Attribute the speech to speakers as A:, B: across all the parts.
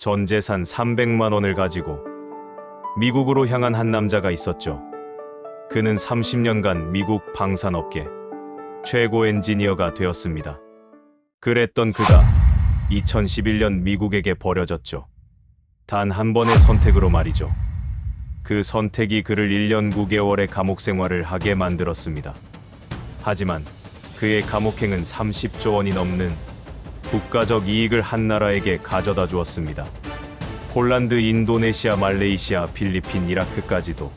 A: 전 재산 300만 원을 가지고 미국으로 향한 한 남자가 있었죠. 그는 30년간 미국 방산업계 최고 엔지니어가 되었습니다. 그랬던 그가 2011년 미국에게 버려졌죠. 단 한 번의 선택으로 말이죠. 그 선택이 그를 1년 9개월의 감옥 생활을 하게 만들었습니다. 하지만 그의 감옥행은 30조 원이 넘는 국가적 이익을 한 나라에게 가져다 주었습니다. 폴란드, 인도네시아, 말레이시아, 필리핀, 이라크까지도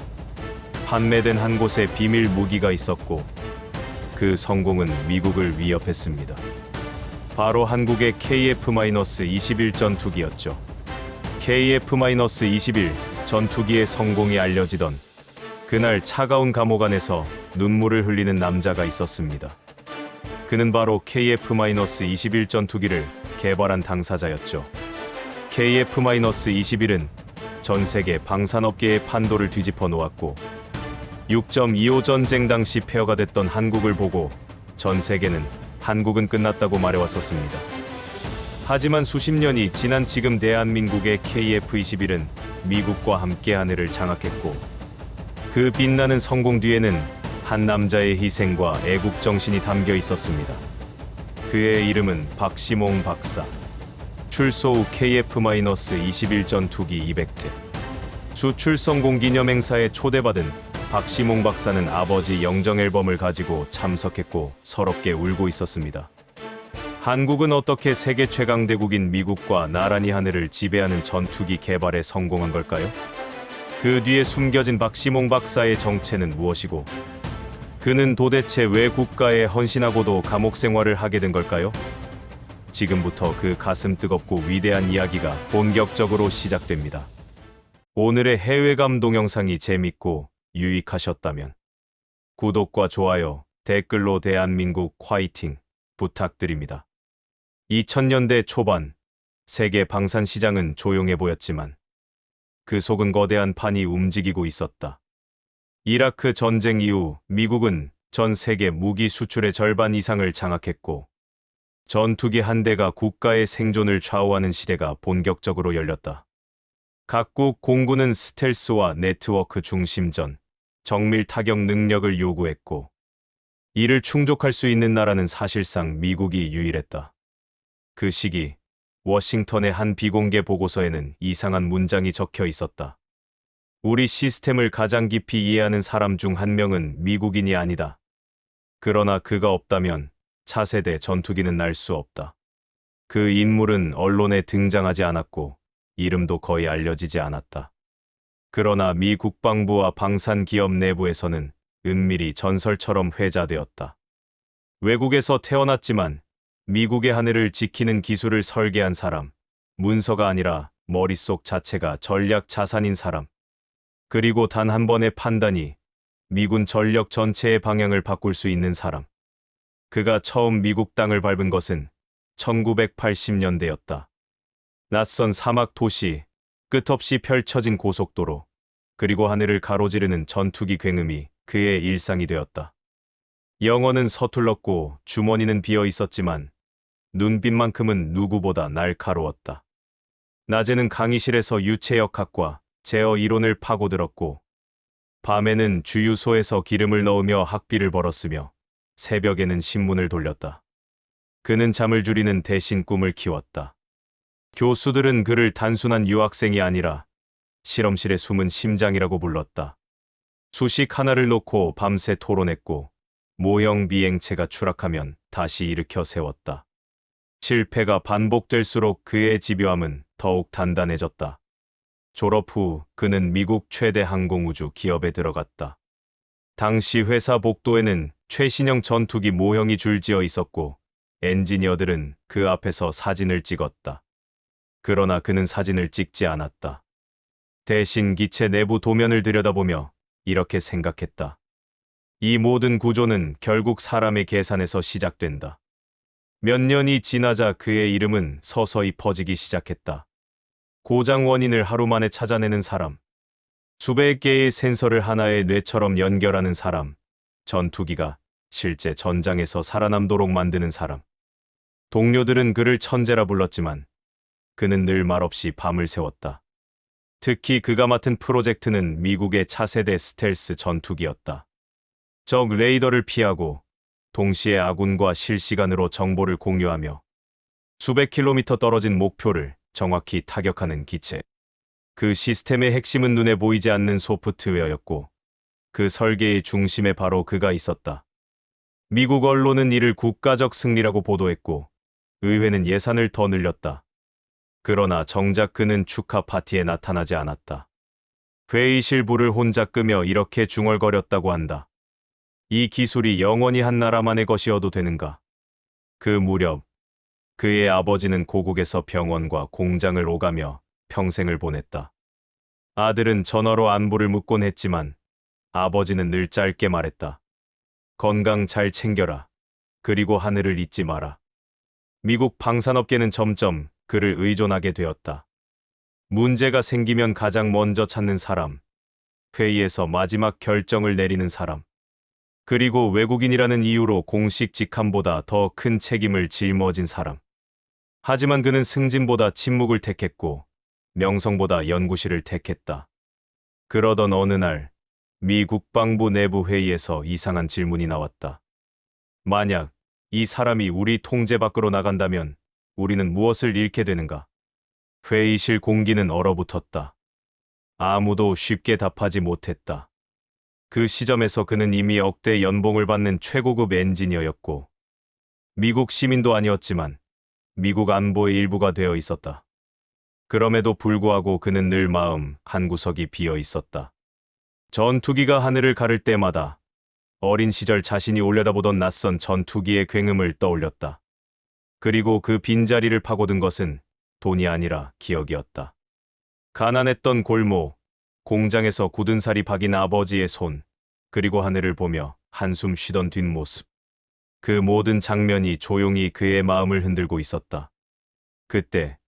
A: 판매된 한 곳에 비밀 무기가 있었고 그 성공은 미국을 위협했습니다. 바로 한국의 KF-21 전투기였죠. KF-21 전투기의 성공이 알려지던 그날 차가운 감옥 안에서 눈물을 흘리는 남자가 있었습니다. 그는 바로 KF-21 전투기를 개발한 당사자였죠. KF-21은 전 세계 방산업계의 판도를 뒤집어 놓았고 6.25 전쟁 당시 폐허가 됐던 한국을 보고 전 세계는 한국은 끝났다고 말해왔었습니다. 하지만 수십 년이 지난 지금 대한민국의 KF-21은 미국과 함께 하늘을 장악했고 그 빛나는 성공 뒤에는 한 남자의 희생과 애국 정신이 담겨 있었습니다. 그의 이름은 박시몽 박사. 출소 후 KF-21 전투기 200대 수출 성공 기념 행사에 초대받은 박시몽 박사는 아버지 영정 앨범을 가지고 참석했고 서럽게 울고 있었습니다. 한국은 어떻게 세계 최강대국인 미국과 나란히 하늘을 지배하는 전투기 개발에 성공한 걸까요? 그 뒤에 숨겨진 박시몽 박사의 정체는 무엇이고 그는 도대체 왜 국가에 헌신하고도 감옥 생활을 하게 된 걸까요? 지금부터 그 가슴 뜨겁고 위대한 이야기가 본격적으로 시작됩니다. 오늘의 해외감 동영상이 재밌고 유익하셨다면 구독과 좋아요, 댓글로 대한민국 화이팅 부탁드립니다. 2000년대 초반 세계 방산 시장은 조용해 보였지만 그 속은 거대한 판이 움직이고 있었다. 이라크 전쟁 이후 미국은 전 세계 무기 수출의 절반 이상을 장악했고 전투기 한 대가 국가의 생존을 좌우하는 시대가 본격적으로 열렸다. 각국 공군은 스텔스와 네트워크 중심전, 정밀 타격 능력을 요구했고 이를 충족할 수 있는 나라는 사실상 미국이 유일했다. 그 시기 워싱턴의 한 비공개 보고서에는 이상한 문장이 적혀 있었다. 우리 시스템을 가장 깊이 이해하는 사람 중 한 명은 미국인이 아니다. 그러나 그가 없다면 차세대 전투기는 날 수 없다. 그 인물은 언론에 등장하지 않았고 이름도 거의 알려지지 않았다. 그러나 미 국방부와 방산 기업 내부에서는 은밀히 전설처럼 회자되었다. 외국에서 태어났지만 미국의 하늘을 지키는 기술을 설계한 사람, 문서가 아니라 머릿속 자체가 전략 자산인 사람, 그리고 단 한 번의 판단이 미군 전력 전체의 방향을 바꿀 수 있는 사람. 그가 처음 미국 땅을 밟은 것은 1980년대였다. 낯선 사막 도시, 끝없이 펼쳐진 고속도로, 그리고 하늘을 가로지르는 전투기 굉음이 그의 일상이 되었다. 영어는 서툴렀고 주머니는 비어 있었지만 눈빛만큼은 누구보다 날카로웠다. 낮에는 강의실에서 유체역학과 제어 이론을 파고들었고 밤에는 주유소에서 기름을 넣으며 학비를 벌었으며 새벽에는 신문을 돌렸다. 그는 잠을 줄이는 대신 꿈을 키웠다. 교수들은 그를 단순한 유학생이 아니라 실험실의 숨은 심장이라고 불렀다. 수식 하나를 놓고 밤새 토론했고 모형 비행체가 추락하면 다시 일으켜 세웠다. 실패가 반복될수록 그의 집요함은 더욱 단단해졌다. 졸업 후 그는 미국 최대 항공우주 기업에 들어갔다. 당시 회사 복도에는 최신형 전투기 모형이 줄지어 있었고 엔지니어들은 그 앞에서 사진을 찍었다. 그러나 그는 사진을 찍지 않았다. 대신 기체 내부 도면을 들여다보며 이렇게 생각했다. 이 모든 구조는 결국 사람의 계산에서 시작된다. 몇 년이 지나자 그의 이름은 서서히 퍼지기 시작했다. 고장 원인을 하루 만에 찾아내는 사람, 수백 개의 센서를 하나의 뇌처럼 연결하는 사람, 전투기가 실제 전장에서 살아남도록 만드는 사람. 동료들은 그를 천재라 불렀지만 그는 늘 말없이 밤을 새웠다. 특히 그가 맡은 프로젝트는 미국의 차세대 스텔스 전투기였다. 적 레이더를 피하고 동시에 아군과 실시간으로 정보를 공유하며 수백 킬로미터 떨어진 목표를 정확히 타격하는 기체. 그 시스템의 핵심은 눈에 보이지 않는 소프트웨어였고 그 설계의 중심에 바로 그가 있었다. 미국 언론은 이를 국가적 승리라고 보도했고 의회는 예산을 더 늘렸다. 그러나 정작 그는 축하 파티에 나타나지 않았다. 회의실 불을 혼자 끄며 이렇게 중얼거렸다고 한다. 이 기술이 영원히 한 나라만의 것이어도 되는가? 그 무렵 그의 아버지는 고국에서 병원과 공장을 오가며 평생을 보냈다. 아들은 전화로 안부를 묻곤 했지만 아버지는 늘 짧게 말했다. 건강 잘 챙겨라. 그리고 하늘을 잊지 마라. 미국 방산업계는 점점 그를 의존하게 되었다. 문제가 생기면 가장 먼저 찾는 사람, 회의에서 마지막 결정을 내리는 사람, 그리고 외국인이라는 이유로 공식 직함보다 더 큰 책임을 짊어진 사람. 하지만 그는 승진보다 침묵을 택했고 명성보다 연구실을 택했다. 그러던 어느 날 미 국방부 내부 회의에서 이상한 질문이 나왔다. 만약 이 사람이 우리 통제 밖으로 나간다면 우리는 무엇을 잃게 되는가? 회의실 공기는 얼어붙었다. 아무도 쉽게 답하지 못했다. 그 시점에서 그는 이미 억대 연봉을 받는 최고급 엔지니어였고 미국 시민도 아니었지만 미국 안보의 일부가 되어 있었다. 그럼에도 불구하고 그는 늘 마음 한구석이 비어 있었다. 전투기가 하늘을 가를 때마다 어린 시절 자신이 올려다보던 낯선 전투기의 굉음을 떠올렸다. 그리고 그 빈자리를 파고든 것은 돈이 아니라 기억이었다. 가난했던 골목, 공장에서 굳은 살이 박인 아버지의 손, 그리고 하늘을 보며 한숨 쉬던 뒷모습. 그 모든 장면이 조용히 그의 마음을 흔들고 있었다. 그때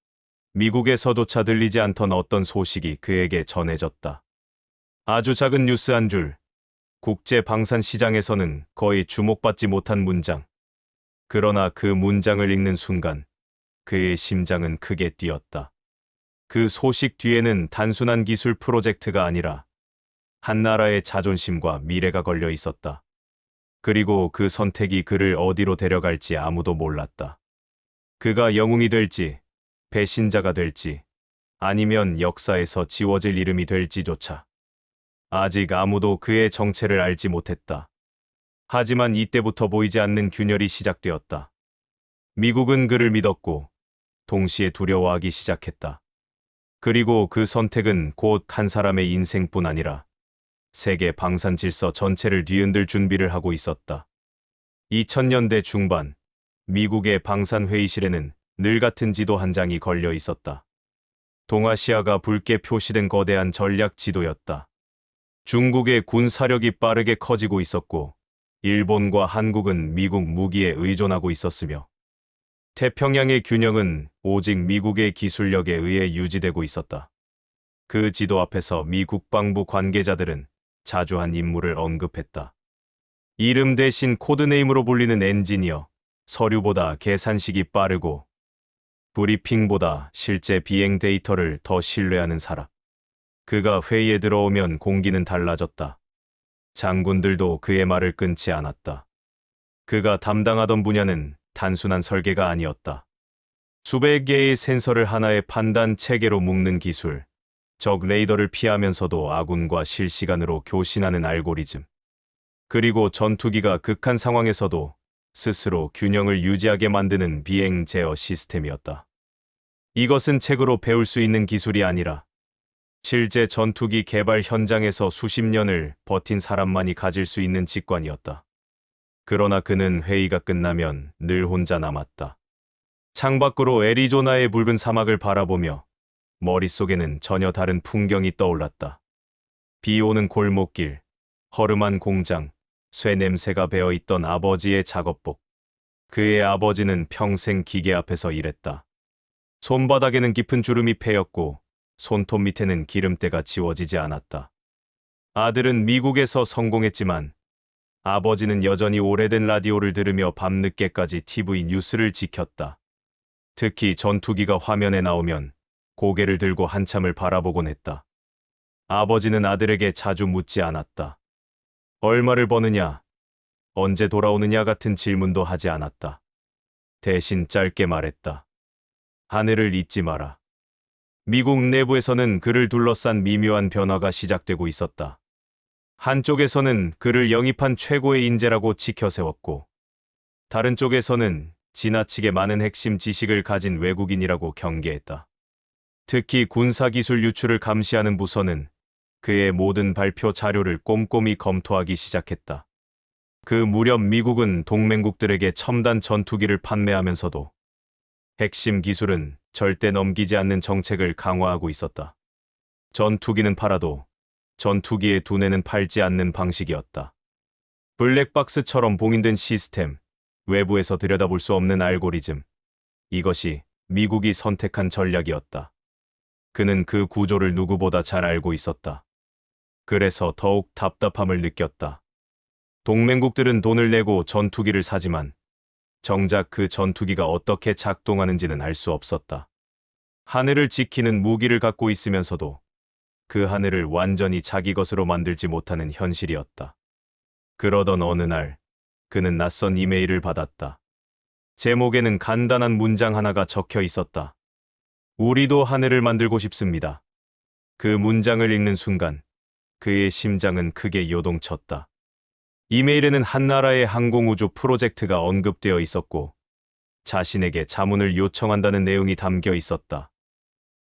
A: 미국에서조차 들리지 않던 어떤 소식이 그에게 전해졌다. 아주 작은 뉴스 한 줄, 국제 방산 시장에서는 거의 주목받지 못한 문장. 그러나 그 문장을 읽는 순간 그의 심장은 크게 뛰었다. 그 소식 뒤에는 단순한 기술 프로젝트가 아니라 한 나라의 자존심과 미래가 걸려 있었다. 그리고 그 선택이 그를 어디로 데려갈지 아무도 몰랐다. 그가 영웅이 될지, 배신자가 될지, 아니면 역사에서 지워질 이름이 될지조차 아직 아무도 그의 정체를 알지 못했다. 하지만 이때부터 보이지 않는 균열이 시작되었다. 미국은 그를 믿었고 동시에 두려워하기 시작했다. 그리고 그 선택은 곧 한 사람의 인생뿐 아니라 세계 방산 질서 전체를 뒤흔들 준비를 하고 있었다. 2000년대 중반, 미국의 방산 회의실에는 늘 같은 지도 한 장이 걸려 있었다. 동아시아가 붉게 표시된 거대한 전략 지도였다. 중국의 군 사력이 빠르게 커지고 있었고 일본과 한국은 미국 무기에 의존하고 있었으며 태평양의 균형은 오직 미국의 기술력에 의해 유지되고 있었다. 그 지도 앞에서 미 국방부 관계자들은 자주 한 인물을 언급했다. 이름 대신 코드네임으로 불리는 엔지니어, 서류보다 계산식이 빠르고 브리핑보다 실제 비행 데이터를 더 신뢰하는 사람. 그가 회의에 들어오면 공기는 달라졌다. 장군들도 그의 말을 끊지 않았다. 그가 담당하던 분야는 단순한 설계가 아니었다. 수백 개의 센서를 하나의 판단 체계로 묶는 기술, 적 레이더를 피하면서도 아군과 실시간으로 교신하는 알고리즘, 그리고 전투기가 극한 상황에서도 스스로 균형을 유지하게 만드는 비행 제어 시스템이었다. 이것은 책으로 배울 수 있는 기술이 아니라 실제 전투기 개발 현장에서 수십 년을 버틴 사람만이 가질 수 있는 직관이었다. 그러나 그는 회의가 끝나면 늘 혼자 남았다. 창밖으로 애리조나의 붉은 사막을 바라보며 머릿속에는 전혀 다른 풍경이 떠올랐다. 비 오는 골목길, 허름한 공장, 쇠 냄새가 배어있던 아버지의 작업복. 그의 아버지는 평생 기계 앞에서 일했다. 손바닥에는 깊은 주름이 패였고 손톱 밑에는 기름때가 지워지지 않았다. 아들은 미국에서 성공했지만 아버지는 여전히 오래된 라디오를 들으며 밤늦게까지 TV 뉴스를 지켰다. 특히 전투기가 화면에 나오면 고개를 들고 한참을 바라보곤 했다. 아버지는 아들에게 자주 묻지 않았다. 얼마를 버느냐, 언제 돌아오느냐 같은 질문도 하지 않았다. 대신 짧게 말했다. 하늘을 잊지 마라. 미국 내부에서는 그를 둘러싼 미묘한 변화가 시작되고 있었다. 한쪽에서는 그를 영입한 최고의 인재라고 치켜세웠고, 다른 쪽에서는 지나치게 많은 핵심 지식을 가진 외국인이라고 경계했다. 특히 군사기술 유출을 감시하는 부서는 그의 모든 발표 자료를 꼼꼼히 검토하기 시작했다. 그 무렵 미국은 동맹국들에게 첨단 전투기를 판매하면서도 핵심 기술은 절대 넘기지 않는 정책을 강화하고 있었다. 전투기는 팔아도 전투기의 두뇌는 팔지 않는 방식이었다. 블랙박스처럼 봉인된 시스템, 외부에서 들여다볼 수 없는 알고리즘. 이것이 미국이 선택한 전략이었다. 그는 그 구조를 누구보다 잘 알고 있었다. 그래서 더욱 답답함을 느꼈다. 동맹국들은 돈을 내고 전투기를 사지만 정작 그 전투기가 어떻게 작동하는지는 알 수 없었다. 하늘을 지키는 무기를 갖고 있으면서도 그 하늘을 완전히 자기 것으로 만들지 못하는 현실이었다. 그러던 어느 날, 그는 낯선 이메일을 받았다. 제목에는 간단한 문장 하나가 적혀 있었다. 우리도 하늘을 만들고 싶습니다. 그 문장을 읽는 순간, 그의 심장은 크게 요동쳤다. 이메일에는 한 나라의 항공우주 프로젝트가 언급되어 있었고, 자신에게 자문을 요청한다는 내용이 담겨 있었다.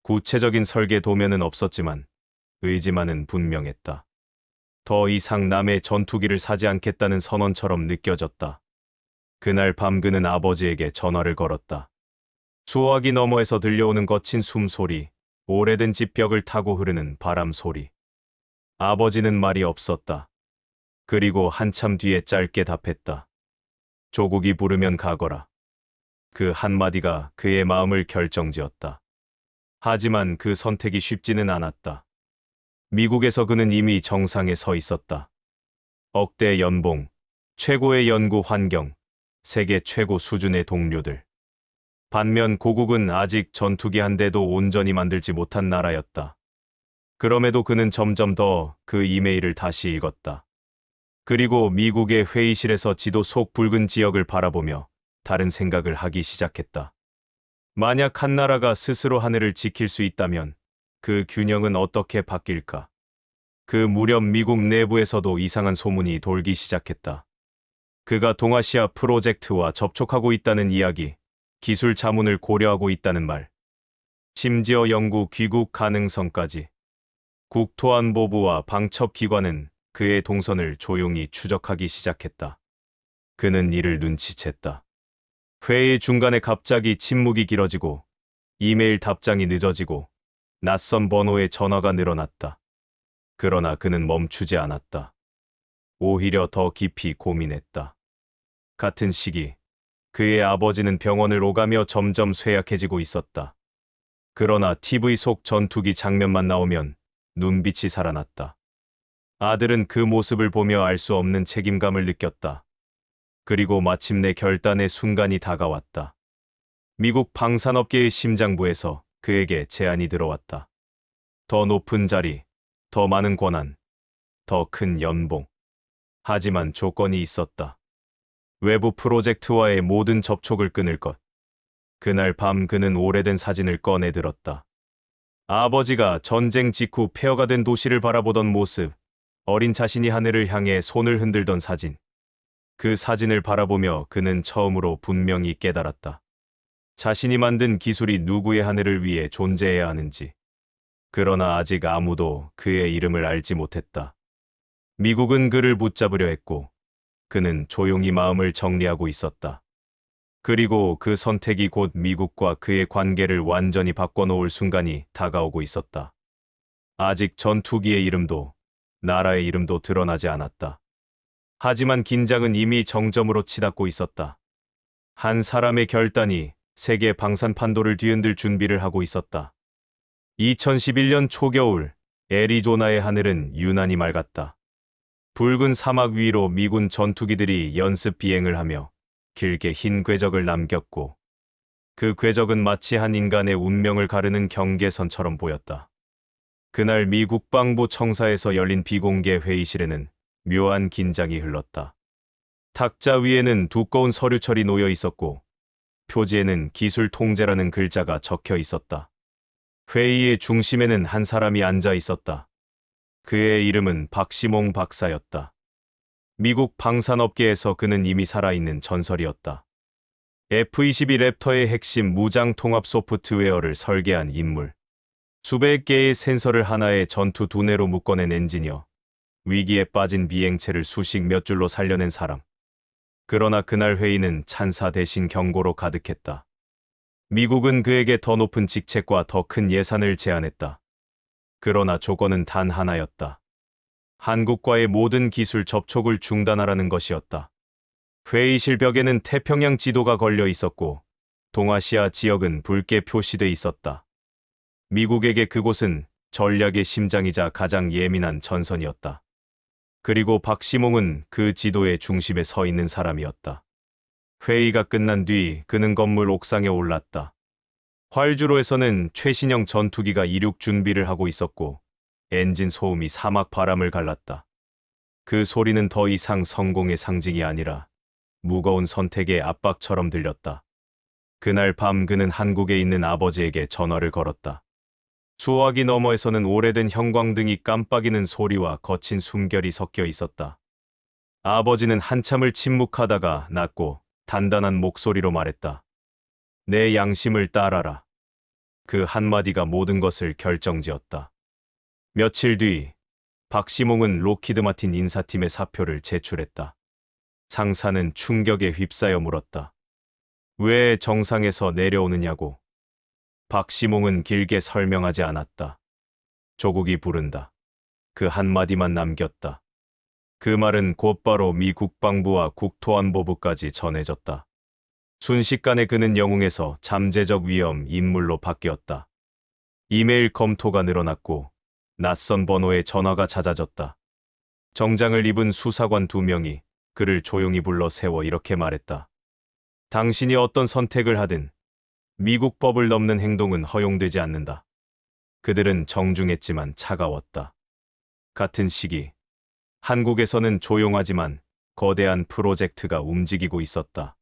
A: 구체적인 설계 도면은 없었지만, 의지만은 분명했다. 더 이상 남의 전투기를 사지 않겠다는 선언처럼 느껴졌다. 그날 밤 그는 아버지에게 전화를 걸었다. 수화기 너머에서 들려오는 거친 숨소리, 오래된 집벽을 타고 흐르는 바람 소리. 아버지는 말이 없었다. 그리고 한참 뒤에 짧게 답했다. 조국이 부르면 가거라. 그 한마디가 그의 마음을 결정지었다. 하지만 그 선택이 쉽지는 않았다. 미국에서 그는 이미 정상에 서 있었다. 억대 연봉, 최고의 연구 환경, 세계 최고 수준의 동료들. 반면 고국은 아직 전투기 한 대도 온전히 만들지 못한 나라였다. 그럼에도 그는 점점 더 그 이메일을 다시 읽었다. 그리고 미국의 회의실에서 지도 속 붉은 지역을 바라보며 다른 생각을 하기 시작했다. 만약 한 나라가 스스로 하늘을 지킬 수 있다면 그 균형은 어떻게 바뀔까? 그 무렵 미국 내부에서도 이상한 소문이 돌기 시작했다. 그가 동아시아 프로젝트와 접촉하고 있다는 이야기, 기술 자문을 고려하고 있다는 말, 심지어 영구 귀국 가능성까지. 국토안보부와 방첩기관은 그의 동선을 조용히 추적하기 시작했다. 그는 이를 눈치챘다. 회의 중간에 갑자기 침묵이 길어지고 이메일 답장이 늦어지고 낯선 번호의 전화가 늘어났다. 그러나 그는 멈추지 않았다. 오히려 더 깊이 고민했다. 같은 시기 그의 아버지는 병원을 오가며 점점 쇠약해지고 있었다. 그러나 TV 속 전투기 장면만 나오면 눈빛이 살아났다. 아들은 그 모습을 보며 알 수 없는 책임감을 느꼈다. 그리고 마침내 결단의 순간이 다가왔다. 미국 방산업계의 심장부에서 그에게 제안이 들어왔다. 더 높은 자리, 더 많은 권한, 더 큰 연봉. 하지만 조건이 있었다. 외부 프로젝트와의 모든 접촉을 끊을 것. 그날 밤 그는 오래된 사진을 꺼내 들었다. 아버지가 전쟁 직후 폐허가 된 도시를 바라보던 모습, 어린 자신이 하늘을 향해 손을 흔들던 사진. 그 사진을 바라보며 그는 처음으로 분명히 깨달았다. 자신이 만든 기술이 누구의 하늘을 위해 존재해야 하는지. 그러나 아직 아무도 그의 이름을 알지 못했다. 미국은 그를 붙잡으려 했고, 그는 조용히 마음을 정리하고 있었다. 그리고 그 선택이 곧 미국과 그의 관계를 완전히 바꿔놓을 순간이 다가오고 있었다. 아직 전투기의 이름도, 나라의 이름도 드러나지 않았다. 하지만 긴장은 이미 정점으로 치닫고 있었다. 한 사람의 결단이 세계 방산 판도를 뒤흔들 준비를 하고 있었다. 2011년 초겨울, 애리조나의 하늘은 유난히 맑았다. 붉은 사막 위로 미군 전투기들이 연습 비행을 하며 길게 흰 궤적을 남겼고 그 궤적은 마치 한 인간의 운명을 가르는 경계선처럼 보였다. 그날 미 국방부 청사에서 열린 비공개 회의실에는 묘한 긴장이 흘렀다. 탁자 위에는 두꺼운 서류철이 놓여 있었고 표지에는 기술 통제라는 글자가 적혀 있었다. 회의의 중심에는 한 사람이 앉아 있었다. 그의 이름은 박시몽 박사였다. 미국 방산업계에서 그는 이미 살아있는 전설이었다. F-22 랩터의 핵심 무장 통합 소프트웨어를 설계한 인물. 수백 개의 센서를 하나의 전투 두뇌로 묶어낸 엔지니어. 위기에 빠진 비행체를 수십 몇 줄로 살려낸 사람. 그러나 그날 회의는 찬사 대신 경고로 가득했다. 미국은 그에게 더 높은 직책과 더 큰 예산을 제안했다. 그러나 조건은 단 하나였다. 한국과의 모든 기술 접촉을 중단하라는 것이었다. 회의실 벽에는 태평양 지도가 걸려 있었고 동아시아 지역은 붉게 표시돼 있었다. 미국에게 그곳은 전략의 심장이자 가장 예민한 전선이었다. 그리고 박시몽은 그 지도의 중심에 서 있는 사람이었다. 회의가 끝난 뒤 그는 건물 옥상에 올랐다. 활주로에서는 최신형 전투기가 이륙 준비를 하고 있었고 엔진 소음이 사막 바람을 갈랐다. 그 소리는 더 이상 성공의 상징이 아니라 무거운 선택의 압박처럼 들렸다. 그날 밤 그는 한국에 있는 아버지에게 전화를 걸었다. 수화기 너머에서는 오래된 형광등이 깜빡이는 소리와 거친 숨결이 섞여 있었다. 아버지는 한참을 침묵하다가 낮고 단단한 목소리로 말했다. 내 양심을 따라라. 그 한마디가 모든 것을 결정지었다. 며칠 뒤 박시몽은 로키드 마틴 인사팀의 사표를 제출했다. 상사는 충격에 휩싸여 물었다. 왜 정상에서 내려오느냐고. 박시몽은 길게 설명하지 않았다. 조국이 부른다. 그 한마디만 남겼다. 그 말은 곧바로 미 국방부와 국토안보부까지 전해졌다. 순식간에 그는 영웅에서 잠재적 위험 인물로 바뀌었다. 이메일 검토가 늘어났고 낯선 번호의 전화가 잦아졌다. 정장을 입은 수사관 2명이 그를 조용히 불러 세워 이렇게 말했다. 당신이 어떤 선택을 하든 미국 법을 넘는 행동은 허용되지 않는다. 그들은 정중했지만 차가웠다. 같은 시기 한국에서는 조용하지만 거대한 프로젝트가 움직이고 있었다.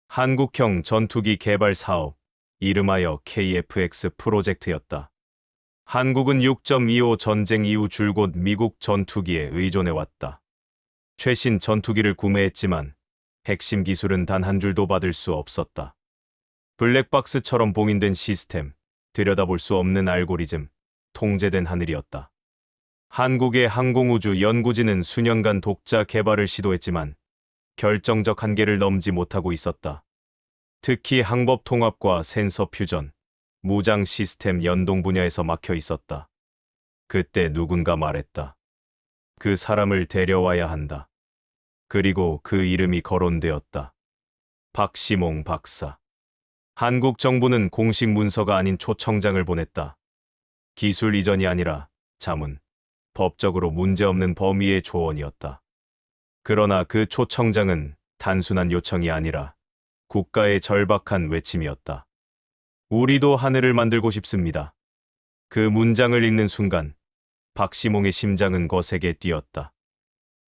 A: 한국형 전투기 개발 사업, 이름하여 KFX 프로젝트였다. 한국은 6.25 전쟁 이후 줄곧 미국 전투기에 의존해왔다. 최신 전투기를 구매했지만 핵심 기술은 단 한 줄도 받을 수 없었다. 블랙박스처럼 봉인된 시스템, 들여다볼 수 없는 알고리즘, 통제된 하늘이었다. 한국의 항공우주 연구진은 수년간 독자 개발을 시도했지만 결정적 한계를 넘지 못하고 있었다. 특히 항법 통합과 센서 퓨전, 무장 시스템 연동 분야에서 막혀 있었다. 그때 누군가 말했다. 그 사람을 데려와야 한다. 그리고 그 이름이 거론되었다. 박시몽 박사. 한국 정부는 공식 문서가 아닌 초청장을 보냈다. 기술 이전이 아니라 자문, 법적으로 문제없는 범위의 조언이었다. 그러나 그 초청장은 단순한 요청이 아니라 국가의 절박한 외침이었다. 우리도 하늘을 만들고 싶습니다. 그 문장을 읽는 순간 박시몽의 심장은 거세게 뛰었다.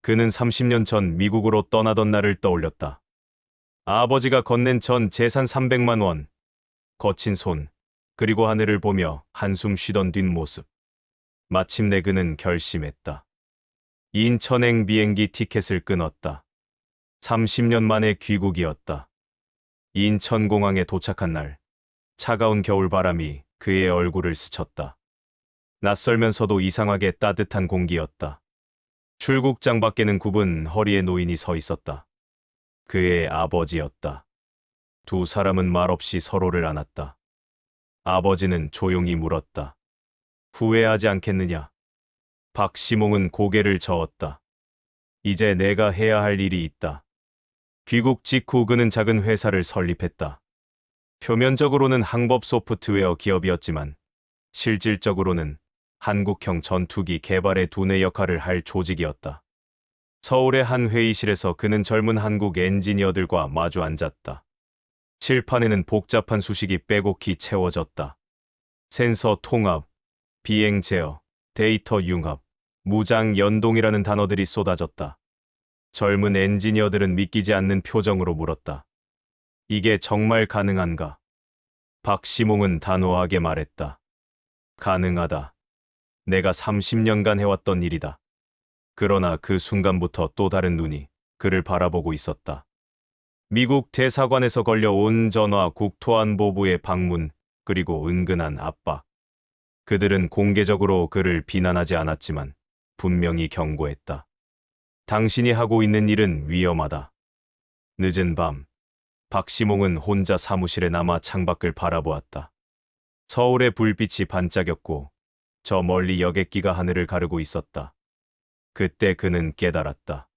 A: 그는 30년 전 미국으로 떠나던 날을 떠올렸다. 아버지가 건넨 전 재산 300만 원, 거친 손, 그리고 하늘을 보며 한숨 쉬던 뒷모습. 마침내 그는 결심했다. 인천행 비행기 티켓을 끊었다. 30년 만의 귀국이었다. 인천공항에 도착한 날, 차가운 겨울바람이 그의 얼굴을 스쳤다. 낯설면서도 이상하게 따뜻한 공기였다. 출국장 밖에는 굽은 허리의 노인이 서 있었다. 그의 아버지였다. 두 사람은 말없이 서로를 안았다. 아버지는 조용히 물었다. 후회하지 않겠느냐? 박시몽은 고개를 저었다. 이제 내가 해야 할 일이 있다. 귀국 직후 그는 작은 회사를 설립했다. 표면적으로는 항법 소프트웨어 기업이었지만 실질적으로는 한국형 전투기 개발의 두뇌 역할을 할 조직이었다. 서울의 한 회의실에서 그는 젊은 한국 엔지니어들과 마주 앉았다. 칠판에는 복잡한 수식이 빼곡히 채워졌다. 센서 통합, 비행 제어, 데이터 융합, 무장 연동이라는 단어들이 쏟아졌다. 젊은 엔지니어들은 믿기지 않는 표정으로 물었다. 이게 정말 가능한가? 박시몽은 단호하게 말했다. 가능하다. 내가 30년간 해왔던 일이다. 그러나 그 순간부터 또 다른 눈이 그를 바라보고 있었다. 미국 대사관에서 걸려온 전화, 국토안보부의 방문, 그리고 은근한 압박. 그들은 공개적으로 그를 비난하지 않았지만 분명히 경고했다. 당신이 하고 있는 일은 위험하다. 늦은 밤, 박시몽은 혼자 사무실에 남아 창밖을 바라보았다. 서울의 불빛이 반짝였고 저 멀리 여객기가 하늘을 가르고 있었다. 그때 그는 깨달았다.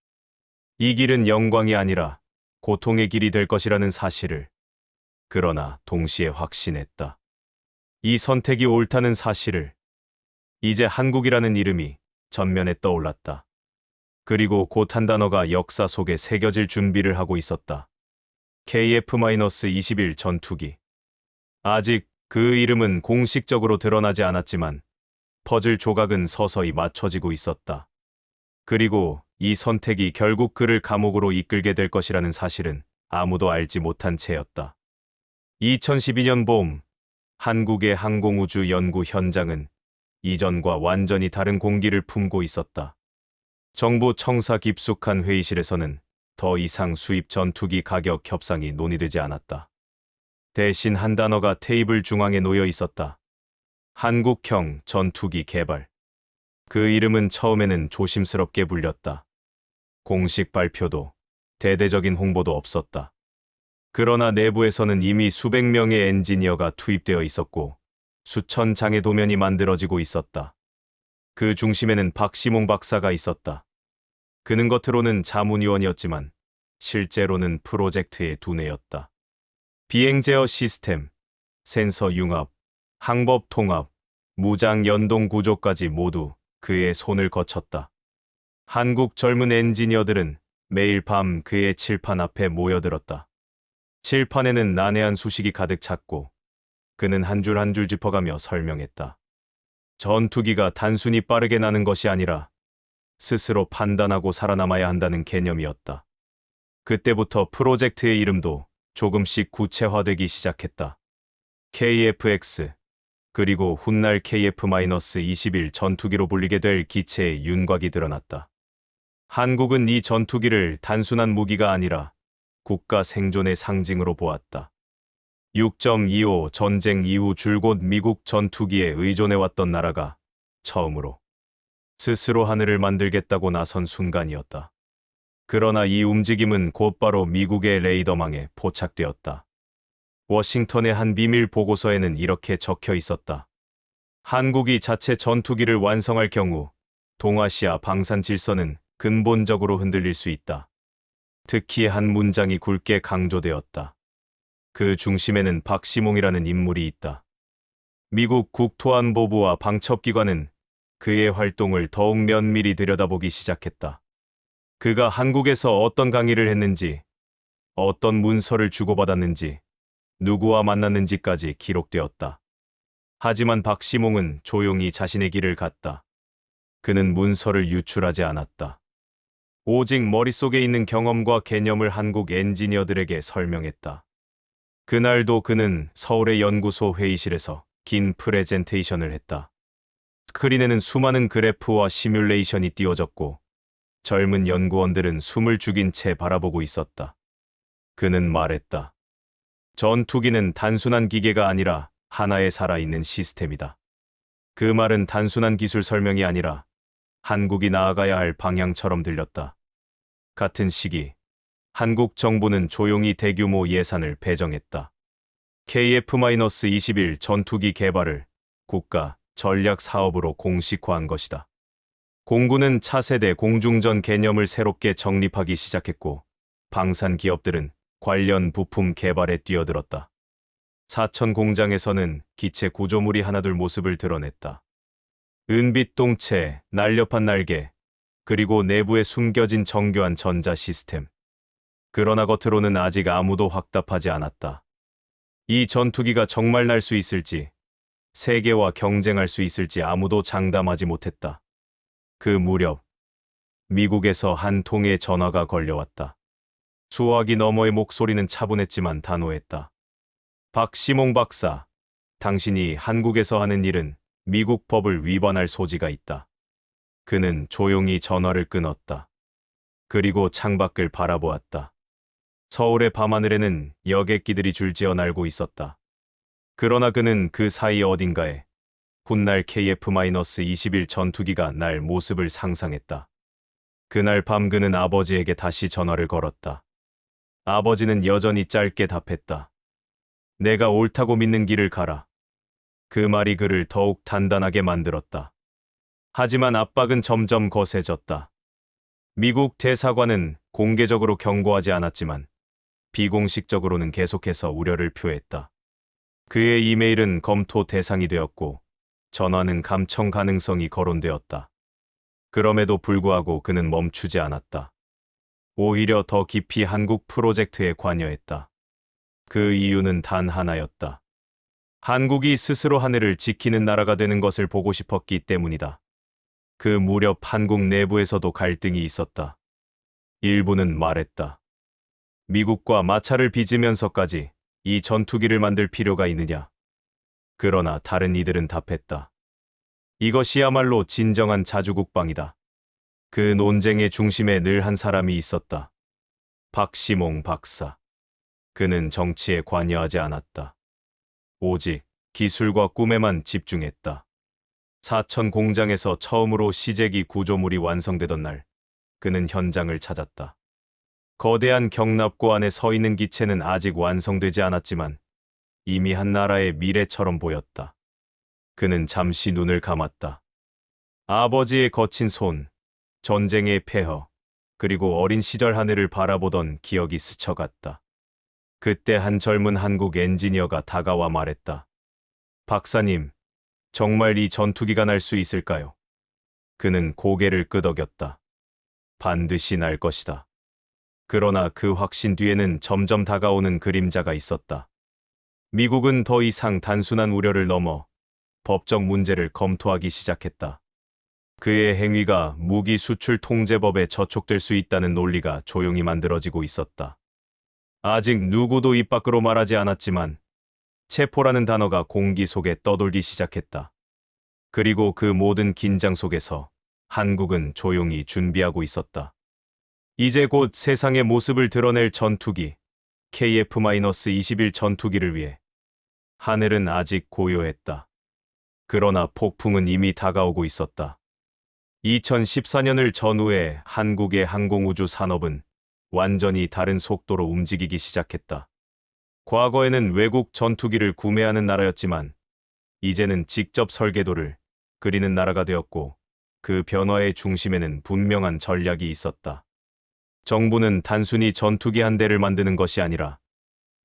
A: 이 길은 영광이 아니라 고통의 길이 될 것이라는 사실을. 그러나 동시에 확신했다. 이 선택이 옳다는 사실을. 이제 한국이라는 이름이 전면에 떠올랐다. 그리고 곧 한 단어가 역사 속에 새겨질 준비를 하고 있었다. KF-21 전투기. 아직 그 이름은 공식적으로 드러나지 않았지만 퍼즐 조각은 서서히 맞춰지고 있었다. 그리고 이 선택이 결국 그를 감옥으로 이끌게 될 것이라는 사실은 아무도 알지 못한 채였다. 2012년 봄, 한국의 항공우주 연구 현장은 이전과 완전히 다른 공기를 품고 있었다. 정부 청사 깊숙한 회의실에서는 더 이상 수입 전투기 가격 협상이 논의되지 않았다. 대신 한 단어가 테이블 중앙에 놓여 있었다. 한국형 전투기 개발. 그 이름은 처음에는 조심스럽게 불렸다. 공식 발표도 대대적인 홍보도 없었다. 그러나 내부에서는 이미 수백 명의 엔지니어가 투입되어 있었고 수천 장의 도면이 만들어지고 있었다. 그 중심에는 박시몽 박사가 있었다. 그는 겉으로는 자문위원이었지만 실제로는 프로젝트의 두뇌였다. 비행 제어 시스템, 센서 융합, 항법 통합, 무장 연동 구조까지 모두 그의 손을 거쳤다. 한국 젊은 엔지니어들은 매일 밤 그의 칠판 앞에 모여들었다. 칠판에는 난해한 수식이 가득 찼고 그는 한 줄 한 줄 짚어가며 설명했다. 전투기가 단순히 빠르게 나는 것이 아니라 스스로 판단하고 살아남아야 한다는 개념이었다. 그때부터 프로젝트의 이름도 조금씩 구체화되기 시작했다. KFX, 그리고 훗날 KF-21 전투기로 불리게 될 기체의 윤곽이 드러났다. 한국은 이 전투기를 단순한 무기가 아니라 국가 생존의 상징으로 보았다. 6.25 전쟁 이후 줄곧 미국 전투기에 의존해왔던 나라가 처음으로 스스로 하늘을 만들겠다고 나선 순간이었다. 그러나 이 움직임은 곧바로 미국의 레이더망에 포착되었다. 워싱턴의 한 비밀 보고서에는 이렇게 적혀 있었다. 한국이 자체 전투기를 완성할 경우 동아시아 방산 질서는 근본적으로 흔들릴 수 있다. 특히 한 문장이 굵게 강조되었다. 그 중심에는 박시몽이라는 인물이 있다. 미국 국토안보부와 방첩기관은 그의 활동을 더욱 면밀히 들여다보기 시작했다. 그가 한국에서 어떤 강의를 했는지, 어떤 문서를 주고받았는지, 누구와 만났는지까지 기록되었다. 하지만 박시몽은 조용히 자신의 길을 갔다. 그는 문서를 유출하지 않았다. 오직 머릿속에 있는 경험과 개념을 한국 엔지니어들에게 설명했다. 그날도 그는 서울의 연구소 회의실에서 긴 프레젠테이션을 했다. 스크린에는 수많은 그래프와 시뮬레이션이 띄워졌고 젊은 연구원들은 숨을 죽인 채 바라보고 있었다. 그는 말했다. 전투기는 단순한 기계가 아니라 하나의 살아있는 시스템이다. 그 말은 단순한 기술 설명이 아니라 한국이 나아가야 할 방향처럼 들렸다. 같은 시기, 한국 정부는 조용히 대규모 예산을 배정했다. KF-21 전투기 개발을 국가 전략 사업으로 공식화한 것이다. 공군은 차세대 공중전 개념을 새롭게 정립하기 시작했고 방산 기업들은 관련 부품 개발에 뛰어들었다. 사천 공장에서는 기체 구조물이 하나둘 모습을 드러냈다. 은빛 동체, 날렵한 날개, 그리고 내부에 숨겨진 정교한 전자 시스템. 그러나 겉으로는 아직 아무도 확답하지 않았다. 이 전투기가 정말 날 수 있을지, 세계와 경쟁할 수 있을지 아무도 장담하지 못했다. 그 무렵 미국에서 한 통의 전화가 걸려왔다. 수화기 너머의 목소리는 차분했지만 단호했다. 박시몽 박사, 당신이 한국에서 하는 일은 미국 법을 위반할 소지가 있다. 그는 조용히 전화를 끊었다. 그리고 창밖을 바라보았다. 서울의 밤하늘에는 여객기들이 줄지어 날고 있었다. 그러나 그는 그 사이 어딘가에 훗날 KF-21 전투기가 날 모습을 상상했다. 그날 밤 그는 아버지에게 다시 전화를 걸었다. 아버지는 여전히 짧게 답했다. 내가 옳다고 믿는 길을 가라. 그 말이 그를 더욱 단단하게 만들었다. 하지만 압박은 점점 거세졌다. 미국 대사관은 공개적으로 경고하지 않았지만 비공식적으로는 계속해서 우려를 표했다. 그의 이메일은 검토 대상이 되었고 전화는 감청 가능성이 거론되었다. 그럼에도 불구하고 그는 멈추지 않았다. 오히려 더 깊이 한국 프로젝트에 관여했다. 그 이유는 단 하나였다. 한국이 스스로 하늘을 지키는 나라가 되는 것을 보고 싶었기 때문이다. 그 무렵 한국 내부에서도 갈등이 있었다. 일부는 말했다. 미국과 마찰을 빚으면서까지 이 전투기를 만들 필요가 있느냐. 그러나 다른 이들은 답했다. 이것이야말로 진정한 자주국방이다. 그 논쟁의 중심에 늘 한 사람이 있었다. 박시몽 박사. 그는 정치에 관여하지 않았다. 오직 기술과 꿈에만 집중했다. 사천 공장에서 처음으로 시제기 구조물이 완성되던 날, 그는 현장을 찾았다. 거대한 경납고 안에 서 있는 기체는 아직 완성되지 않았지만 이미 한 나라의 미래처럼 보였다. 그는 잠시 눈을 감았다. 아버지의 거친 손, 전쟁의 폐허, 그리고 어린 시절 하늘을 바라보던 기억이 스쳐갔다. 그때 한 젊은 한국 엔지니어가 다가와 말했다. 박사님, 정말 이 전투기가 날 수 있을까요? 그는 고개를 끄덕였다. 반드시 날 것이다. 그러나 그 확신 뒤에는 점점 다가오는 그림자가 있었다. 미국은 더 이상 단순한 우려를 넘어 법적 문제를 검토하기 시작했다. 그의 행위가 무기 수출 통제법에 저촉될 수 있다는 논리가 조용히 만들어지고 있었다. 아직 누구도 입 밖으로 말하지 않았지만 체포라는 단어가 공기 속에 떠돌기 시작했다. 그리고 그 모든 긴장 속에서 한국은 조용히 준비하고 있었다. 이제 곧 세상의 모습을 드러낼 전투기, KF-21 전투기를 위해 하늘은 아직 고요했다. 그러나 폭풍은 이미 다가오고 있었다. 2014년을 전후해 한국의 항공우주 산업은 완전히 다른 속도로 움직이기 시작했다. 과거에는 외국 전투기를 구매하는 나라였지만 이제는 직접 설계도를 그리는 나라가 되었고 그 변화의 중심에는 분명한 전략이 있었다. 정부는 단순히 전투기 한 대를 만드는 것이 아니라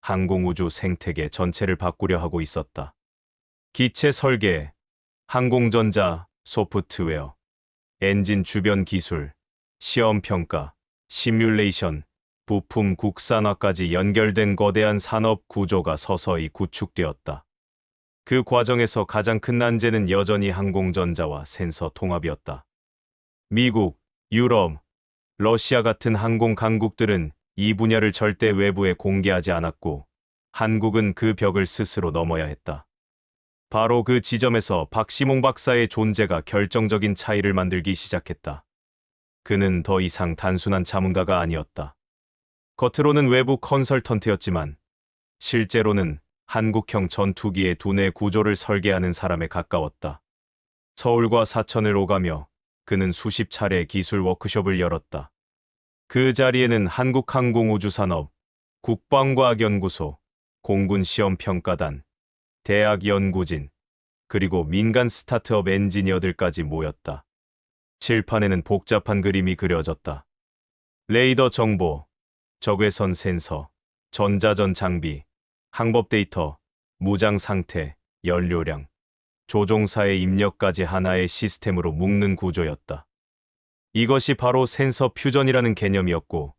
A: 항공우주 생태계 전체를 바꾸려 하고 있었다. 기체 설계, 항공전자, 소프트웨어, 엔진 주변 기술, 시험 평가, 시뮬레이션, 부품 국산화까지 연결된 거대한 산업 구조가 서서히 구축되었다. 그 과정에서 가장 큰 난제는 여전히 항공전자와 센서 통합이었다. 미국, 유럽, 러시아 같은 항공 강국들은 이 분야를 절대 외부에 공개하지 않았고 한국은 그 벽을 스스로 넘어야 했다. 바로 그 지점에서 박시몽 박사의 존재가 결정적인 차이를 만들기 시작했다. 그는 더 이상 단순한 자문가가 아니었다. 겉으로는 외부 컨설턴트였지만 실제로는 한국형 전투기의 두뇌 구조를 설계하는 사람에 가까웠다. 서울과 사천을 오가며 그는 수십 차례 기술 워크숍을 열었다. 그 자리에는 한국항공우주산업, 국방과학연구소, 공군시험평가단, 대학 연구진, 그리고 민간 스타트업 엔지니어들까지 모였다. 칠판에는 복잡한 그림이 그려졌다. 레이더 정보, 적외선 센서, 전자전 장비, 항법 데이터, 무장 상태, 연료량, 조종사의 입력까지 하나의 시스템으로 묶는 구조였다. 이것이 바로 센서 퓨전이라는 개념이었고,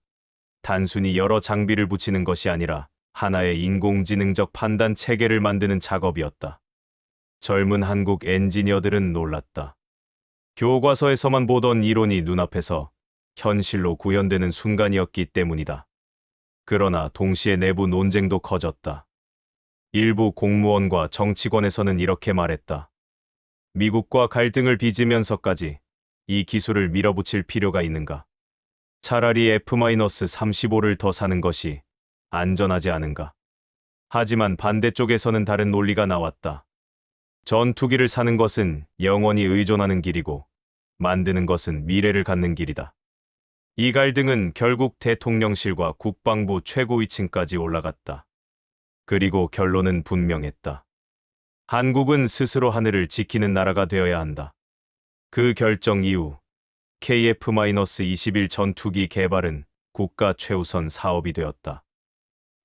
A: 단순히 여러 장비를 붙이는 것이 아니라 하나의 인공지능적 판단 체계를 만드는 작업이었다. 젊은 한국 엔지니어들은 놀랐다. 교과서에서만 보던 이론이 눈앞에서 현실로 구현되는 순간이었기 때문이다. 그러나 동시에 내부 논쟁도 커졌다. 일부 공무원과 정치권에서는 이렇게 말했다. 미국과 갈등을 빚으면서까지 이 기술을 밀어붙일 필요가 있는가? 차라리 F-35를 더 사는 것이 안전하지 않은가? 하지만 반대쪽에서는 다른 논리가 나왔다. 전투기를 사는 것은 영원히 의존하는 길이고 만드는 것은 미래를 갖는 길이다. 이 갈등은 결국 대통령실과 국방부 최고위층까지 올라갔다. 그리고 결론은 분명했다. 한국은 스스로 하늘을 지키는 나라가 되어야 한다. 그 결정 이후 KF-21 전투기 개발은 국가 최우선 사업이 되었다.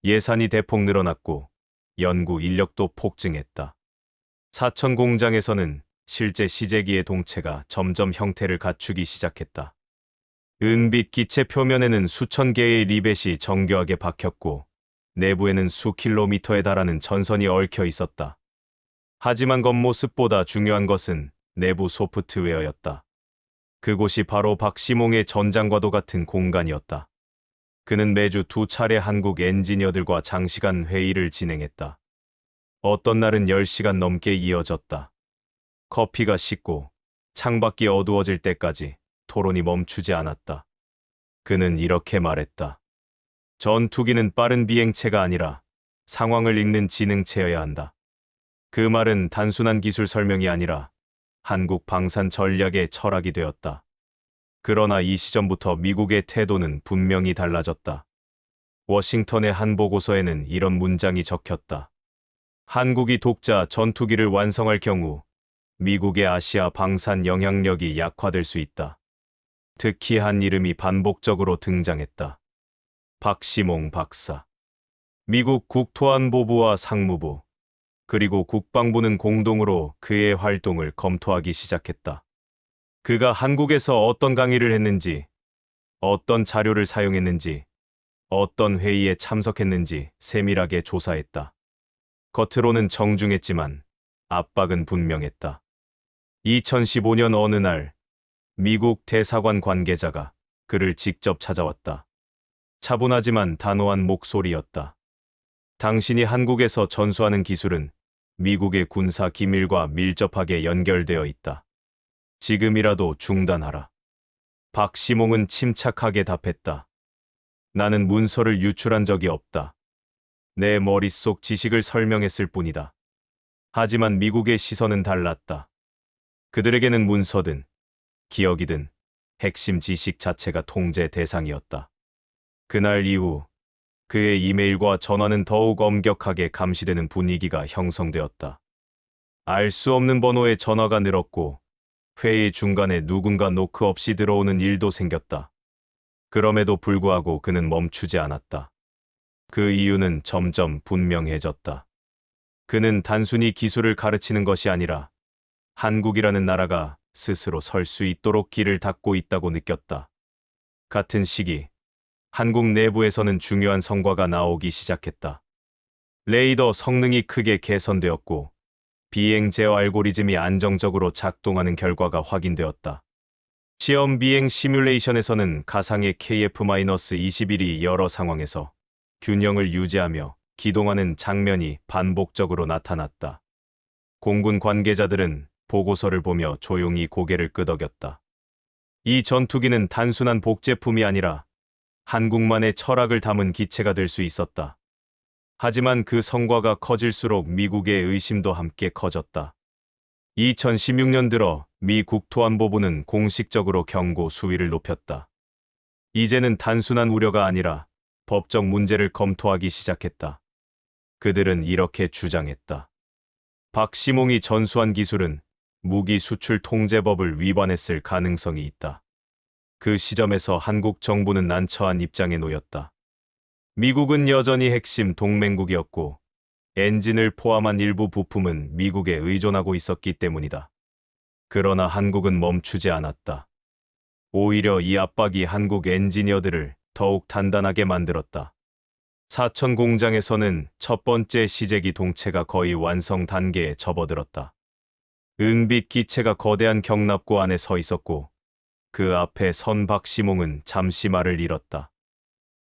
A: 예산이 대폭 늘어났고 연구 인력도 폭증했다. 사천 공장에서는 실제 시제기의 동체가 점점 형태를 갖추기 시작했다. 은빛 기체 표면에는 수천 개의 리벳이 정교하게 박혔고 내부에는 수킬로미터에 달하는 전선이 얽혀 있었다. 하지만 겉모습보다 중요한 것은 내부 소프트웨어였다. 그곳이 바로 박시몽의 전장과도 같은 공간이었다. 그는 매주 2차례 한국 엔지니어들과 장시간 회의를 진행했다. 어떤 날은 10시간 넘게 이어졌다. 커피가 식고 창밖이 어두워질 때까지 토론이 멈추지 않았다. 그는 이렇게 말했다. 전투기는 빠른 비행체가 아니라 상황을 읽는 지능체여야 한다. 그 말은 단순한 기술 설명이 아니라 한국 방산 전략의 철학이 되었다. 그러나 이 시점부터 미국의 태도는 분명히 달라졌다. 워싱턴의 한 보고서에는 이런 문장이 적혔다. 한국이 독자 전투기를 완성할 경우 미국의 아시아 방산 영향력이 약화될 수 있다. 특히 한 이름이 반복적으로 등장했다. 박시몽 박사. 미국 국토안보부와 상무부, 그리고 국방부는 공동으로 그의 활동을 검토하기 시작했다. 그가 한국에서 어떤 강의를 했는지, 어떤 자료를 사용했는지, 어떤 회의에 참석했는지 세밀하게 조사했다. 겉으로는 정중했지만 압박은 분명했다. 2015년 어느 날 미국 대사관 관계자가 그를 직접 찾아왔다. 차분하지만 단호한 목소리였다. 당신이 한국에서 전수하는 기술은 미국의 군사 기밀과 밀접하게 연결되어 있다. 지금이라도 중단하라. 박시몽은 침착하게 답했다. 나는 문서를 유출한 적이 없다. 내 머릿속 지식을 설명했을 뿐이다. 하지만 미국의 시선은 달랐다. 그들에게는 문서든 기억이든 핵심 지식 자체가 통제 대상이었다. 그날 이후 그의 이메일과 전화는 더욱 엄격하게 감시되는 분위기가 형성되었다. 알 수 없는 번호의 전화가 늘었고 회의 중간에 누군가 노크 없이 들어오는 일도 생겼다. 그럼에도 불구하고 그는 멈추지 않았다. 그 이유는 점점 분명해졌다. 그는 단순히 기술을 가르치는 것이 아니라 한국이라는 나라가 스스로 설 수 있도록 길을 닫고 있다고 느꼈다. 같은 시기, 한국 내부에서는 중요한 성과가 나오기 시작했다. 레이더 성능이 크게 개선되었고 비행 제어 알고리즘이 안정적으로 작동하는 결과가 확인되었다. 시험 비행 시뮬레이션에서는 가상의 KF-21이 여러 상황에서 균형을 유지하며 기동하는 장면이 반복적으로 나타났다. 공군 관계자들은 보고서를 보며 조용히 고개를 끄덕였다. 이 전투기는 단순한 복제품이 아니라 한국만의 철학을 담은 기체가 될 수 있었다. 하지만 그 성과가 커질수록 미국의 의심도 함께 커졌다. 2016년 들어 미 국토안보부는 공식적으로 경고 수위를 높였다. 이제는 단순한 우려가 아니라 법적 문제를 검토하기 시작했다. 그들은 이렇게 주장했다. 박시몽이 전수한 기술은 무기 수출 통제법을 위반했을 가능성이 있다. 그 시점에서 한국 정부는 난처한 입장에 놓였다. 미국은 여전히 핵심 동맹국이었고 엔진을 포함한 일부 부품은 미국에 의존하고 있었기 때문이다. 그러나 한국은 멈추지 않았다. 오히려 이 압박이 한국 엔지니어들을 더욱 단단하게 만들었다. 사천 공장에서는 첫 번째 시제기 동체가 거의 완성 단계에 접어들었다. 은빛 기체가 거대한 경납고 안에 서 있었고 그 앞에 선 박시몽은 잠시 말을 잃었다.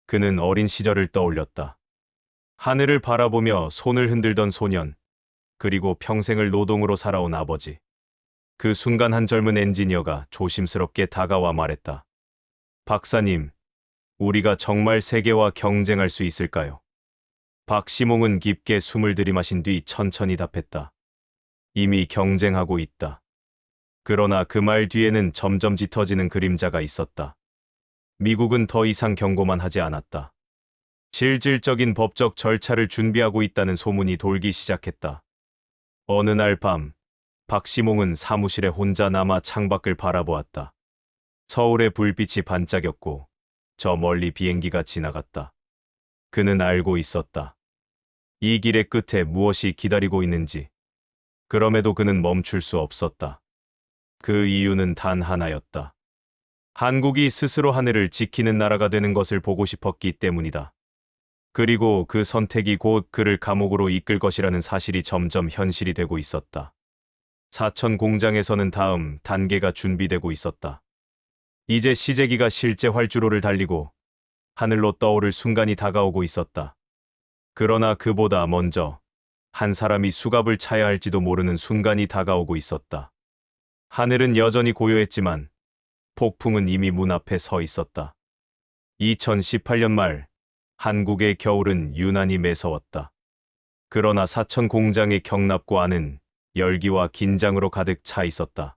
A: 그는 어린 시절을 떠올렸다. 하늘을 바라보며 손을 흔들던 소년, 그리고 평생을 노동으로 살아온 아버지. 그 순간 한 젊은 엔지니어가 조심스럽게 다가와 말했다. 박사님, 우리가 정말 세계와 경쟁할 수 있을까요? 박시몽은 깊게 숨을 들이마신 뒤 천천히 답했다. 이미 경쟁하고 있다. 그러나 그 말 뒤에는 점점 짙어지는 그림자가 있었다. 미국은 더 이상 경고만 하지 않았다. 실질적인 법적 절차를 준비하고 있다는 소문이 돌기 시작했다. 어느 날 밤, 박시몽은 사무실에 혼자 남아 창밖을 바라보았다. 서울의 불빛이 반짝였고 저 멀리 비행기가 지나갔다. 그는 알고 있었다. 이 길의 끝에 무엇이 기다리고 있는지. 그럼에도 그는 멈출 수 없었다. 그 이유는 단 하나였다. 한국이 스스로 하늘을 지키는 나라가 되는 것을 보고 싶었기 때문이다. 그리고 그 선택이 곧 그를 감옥으로 이끌 것이라는 사실이 점점 현실이 되고 있었다. 사천 공장에서는 다음 단계가 준비되고 있었다. 이제 시제기가 실제 활주로를 달리고 하늘로 떠오를 순간이 다가오고 있었다. 그러나 그보다 먼저 한 사람이 수갑을 차야 할지도 모르는 순간이 다가오고 있었다. 하늘은 여전히 고요했지만 폭풍은 이미 문 앞에 서 있었다. 2018년 말 한국의 겨울은 유난히 매서웠다. 그러나 사천 공장의 경납고 안은 열기와 긴장으로 가득 차 있었다.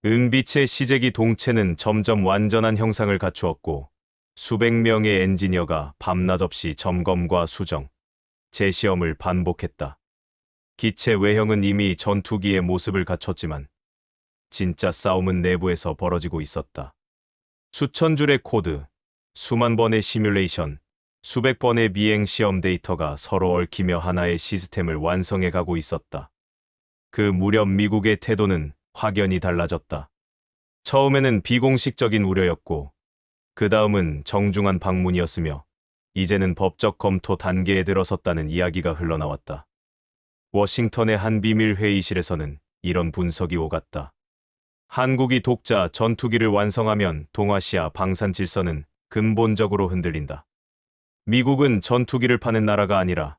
A: 은빛의 시제기 동체는 점점 완전한 형상을 갖추었고 수백 명의 엔지니어가 밤낮 없이 점검과 수정, 재시험을 반복했다. 기체 외형은 이미 전투기의 모습을 갖췄지만 진짜 싸움은 내부에서 벌어지고 있었다. 수천 줄의 코드, 수만 번의 시뮬레이션, 수백 번의 비행 시험 데이터가 서로 얽히며 하나의 시스템을 완성해 가고 있었다. 그 무렵 미국의 태도는 확연히 달라졌다. 처음에는 비공식적인 우려였고 그 다음은 정중한 방문이었으며 이제는 법적 검토 단계에 들어섰다는 이야기가 흘러나왔다. 워싱턴의 한 비밀 회의실에서는 이런 분석이 오갔다. 한국이 독자 전투기를 완성하면 동아시아 방산 질서는 근본적으로 흔들린다. 미국은 전투기를 파는 나라가 아니라